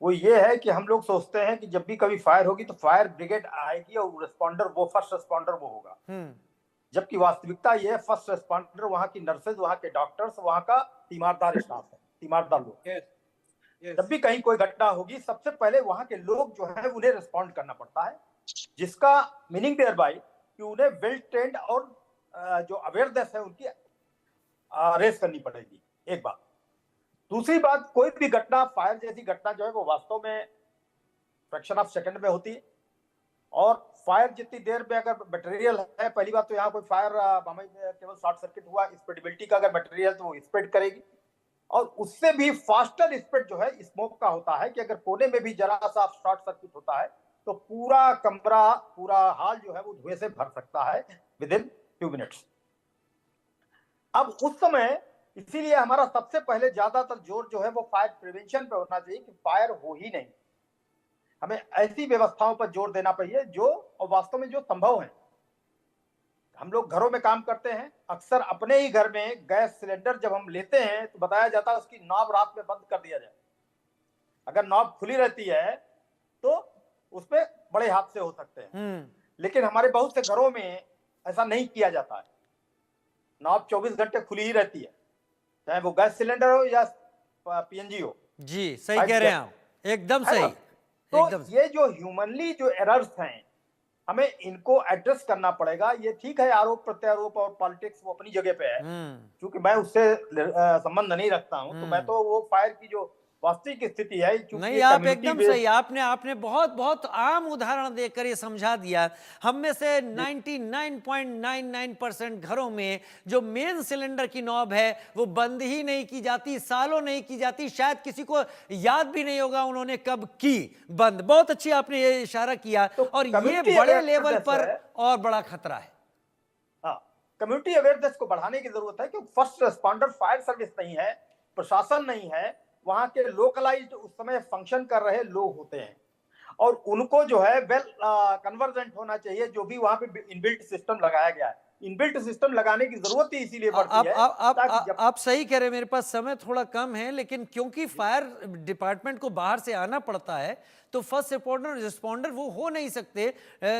वो ये है कि हम लोग सोचते हैं कि जब भी कभी फायर होगी तो फायर ब्रिगेड आएगी और रिस्पॉन्डर, वो फर्स्ट रिस्पॉन्डर वो होगा। जबकि वास्तविकता ये है, फर्स्ट रिस्पॉन्डर वहाँ की नर्सेज, वहाँ के डॉक्टर्स, वहाँ का तीमारदार स्टाफ है, तीमारदार लोग। जब भी कहीं कोई घटना होगी, सबसे पहले वहाँ के लोग जो है उन्हें रिस्पॉन्ड करना पड़ता है, जिसका मीनिंग देयर बाय कि उन्हें वेल ट्रेंड और जो अवेयरनेस है उनकी रेस करनी पड़ेगी, एक बात। दूसरी बात, कोई भी घटना, फायर जैसी घटना जो है वो वास्तव में फ्रैक्शन ऑफ सेकंड में होती है। और फायर जितनी देर में अगर मटेरियल है, पहली बात तो यहाँ कोई फायर हमें केवल शॉर्ट सर्किट हुआ, स्प्रेडेबिलिटी का अगर मटेरियल तो वो स्प्रेड करेगी। और उससे भी फास्टर स्प्रेड जो है स्मोक का होता है कि अगर कोने में भी जरा सा शॉर्ट सर्किट होता है तो पूरा कमरा, पूरा हॉल जो है वो धुएं से भर सकता है विद इन 2 मिनट्स। अब उस समय इसीलिए हमारा सबसे पहले ज्यादातर जोर जो है वो फायर प्रिवेंशन पे होना चाहिए कि फायर हो ही नहीं। हमें ऐसी व्यवस्थाओं पर जोर देना चाहिए जो, और वास्तव में जो संभव है। हम लोग घरों में काम करते हैं, अक्सर अपने ही घर में गैस सिलेंडर जब हम लेते हैं तो बताया जाता है उसकी नॉब रात में बंद कर दिया जाए। अगर नॉब खुली रहती है तो उसमें बड़े हादसे हो सकते हैं, लेकिन हमारे बहुत से घरों में ऐसा नहीं किया जाता है। नॉब 24 घंटे खुली ही रहती है, चाहे वो गैस सिलेंडर हो या पीएनजी हो। जी, सही कह रहे हैं आप, एकदम सही। तो ये जो ह्यूमनली जो एरर्स हैं, हमें इनको एड्रेस करना पड़ेगा। ये ठीक है, आरोप प्रत्यारोप और पॉलिटिक्स वो अपनी जगह पे है, क्योंकि मैं उससे संबंध नहीं रखता हूं। तो मैं तो वो फायर की जो वास्तविक स्थिति है, नहीं, आप एकदम सही, आपने बहुत बहुत आम उदाहरण देकर ये समझा दिया। हम में से 99.99% घरों में जो मेन सिलेंडर की नॉब है वो बंद ही नहीं की जाती, सालों नहीं की जाती, शायद किसी को याद भी नहीं होगा उन्होंने कब की बंद। बहुत अच्छी आपने ये इशारा किया। तो और ये बड़े लेवल पर और बड़ा खतरा है। कम्युनिटी अवेयरनेस को बढ़ाने की जरूरत है, क्योंकि फर्स्ट रिस्पॉन्डर फायर सर्विस नहीं है, प्रशासन नहीं है, वहां के लोकलाइज्ड उस समय फंक्शन कर रहे लोग होते हैं और उनको जो है वेल कन्वर्जेंट होना चाहिए। जो भी वहां पे इनबिल्ट सिस्टम लगाया गया है, इनबिल्ट सिस्टम लगाने की जरूरत ही इसीलिए पड़ती है ताकि जब आप सही कह रहे हैं, मेरे पास समय थोड़ा कम है, लेकिन क्योंकि फायर डिपार्टमेंट को बाहर से आना पड़ता है तो फर्स्ट रिस्पॉन्डर वो हो नहीं सकते।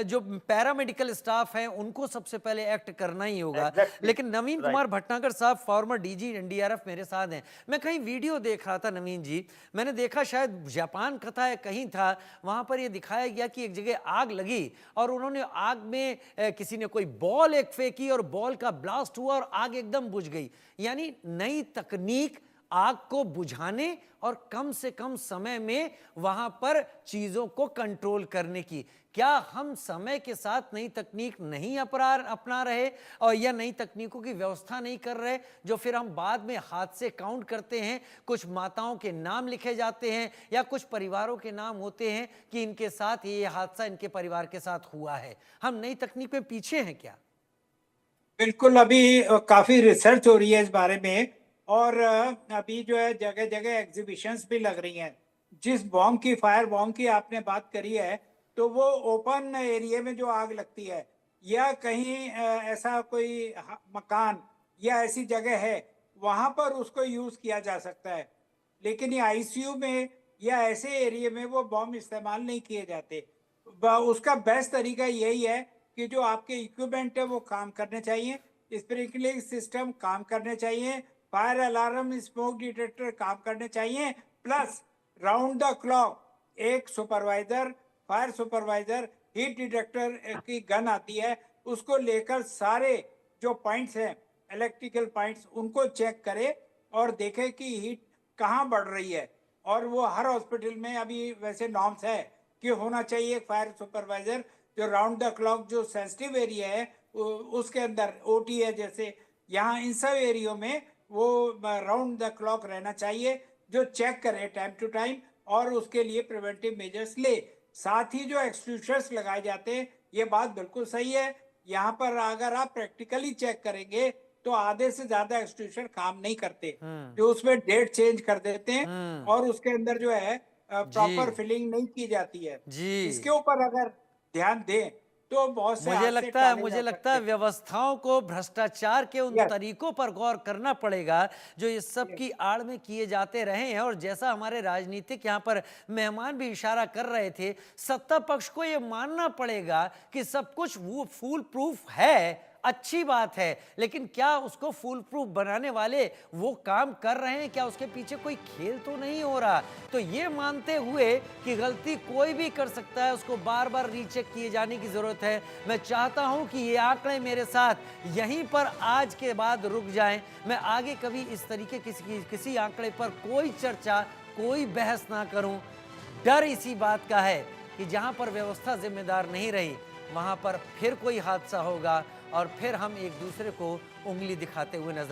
जो पैरामेडिकल स्टाफ है उनको सबसे पहले एक्ट करना ही होगा। Exactly. लेकिन नवीन कुमार भटनागर साहब फॉर्मर डीजी एनडीआरएफ मेरे साथ हैं। मैं कहीं वीडियो देख रहा था नवीन जी, मैंने देखा शायद जापान का था या कहीं था, वहां पर ये दिखाया गया कि एक जगह आग लगी और उन्होंने आग में किसी ने कोई बॉल एक फेंकी और बॉल का ब्लास्ट हुआ और आग एकदम बुझ गई। यानी नई तकनीक आग को बुझाने और कम से कम समय में वहां पर चीजों को कंट्रोल करने की। क्या हम समय के साथ नई तकनीक नहीं अपना रहे और या नई तकनीकों की व्यवस्था नहीं कर रहे, जो फिर हम बाद में हाथ से काउंट करते हैं, कुछ माताओं के नाम लिखे जाते हैं या कुछ परिवारों के नाम होते हैं कि इनके साथ ये हादसा इनके परिवार के साथ हुआ है। हम नई तकनीक में पीछे हैं क्या? बिल्कुल, अभी काफी रिसर्च हो रही है इस बारे में और अभी जो है जगह जगह एग्जीबिशंस भी लग रही हैं। जिस बॉम्ब की, फायर बॉम्ब की आपने बात करी है, तो वो ओपन एरिया में जो आग लगती है या कहीं ऐसा कोई मकान या ऐसी जगह है वहां पर उसको यूज किया जा सकता है। लेकिन ये आईसीयू में या ऐसे एरिया में वो बॉम्ब इस्तेमाल नहीं किए जाते। उसका बेस्ट तरीका यही है कि जो आपके इक्विपमेंट है वो काम करने चाहिए, स्प्रिंकलिंग सिस्टम काम करने चाहिए, फायर अलार्म, स्मोक डिटेक्टर काम करने चाहिए, प्लस राउंड द क्लॉक एक supervisor, fire supervisor, heat detector की गन आती है, उसको लेकर सारे जो पॉइंट्स हैं इलेक्ट्रिकल पॉइंट्स उनको चेक करे और देखे कि हीट कहाँ बढ़ रही है। और वो हर हॉस्पिटल में अभी वैसे नॉर्म्स है कि होना चाहिए फायर सुपरवाइजर जो राउंड द क्लॉक, जो सेंसिटिव एरिया है उसके अंदर ओटी है जैसे यहाँ, इन सब एरियो में वो राउंड द क्लॉक रहना चाहिए, जो चेक करे टाइम टू टाइम और उसके लिए प्रिवेंटिव मेजर्स ले। साथ ही जो एक्सक्यूशर्स लगाए जाते हैं, ये बात बिल्कुल सही है। यहाँ पर अगर आप प्रैक्टिकली चेक करेंगे तो आधे से ज्यादा एक्सक्यूशर काम नहीं करते, जो उसमें डेट चेंज कर देते हैं और उसके अंदर जो है प्रॉपर फिलिंग नहीं की जाती है। इसके ऊपर अगर ध्यान दें तो बहुत से मुझे लगता है व्यवस्थाओं को भ्रष्टाचार के उन तरीकों पर गौर करना पड़ेगा जो इस सब की आड़ में किए जाते रहे हैं। और जैसा हमारे राजनीतिक यहाँ पर मेहमान भी इशारा कर रहे थे, सत्ता पक्ष को ये मानना पड़ेगा कि सब कुछ वो फूल प्रूफ है, अच्छी बात है, लेकिन क्या उसको फुल प्रूफ बनाने वाले वो काम कर रहे हैं? क्या उसके पीछे कोई खेल तो नहीं हो रहा? तो ये मानते हुए कि गलती कोई भी कर सकता है, उसको बार बार रीचेक किए जाने की जरूरत है। मैं चाहता हूं कि ये आंकड़े मेरे साथ यहीं पर आज के बाद रुक जाएं। मैं आगे कभी इस तरीके किसी आंकड़े पर कोई चर्चा, कोई बहस ना करूं। डर इसी बात का है कि जहां पर व्यवस्था जिम्मेदार नहीं रही, वहां पर फिर कोई हादसा होगा और फिर हम एक दूसरे को उंगली दिखाते हुए नजर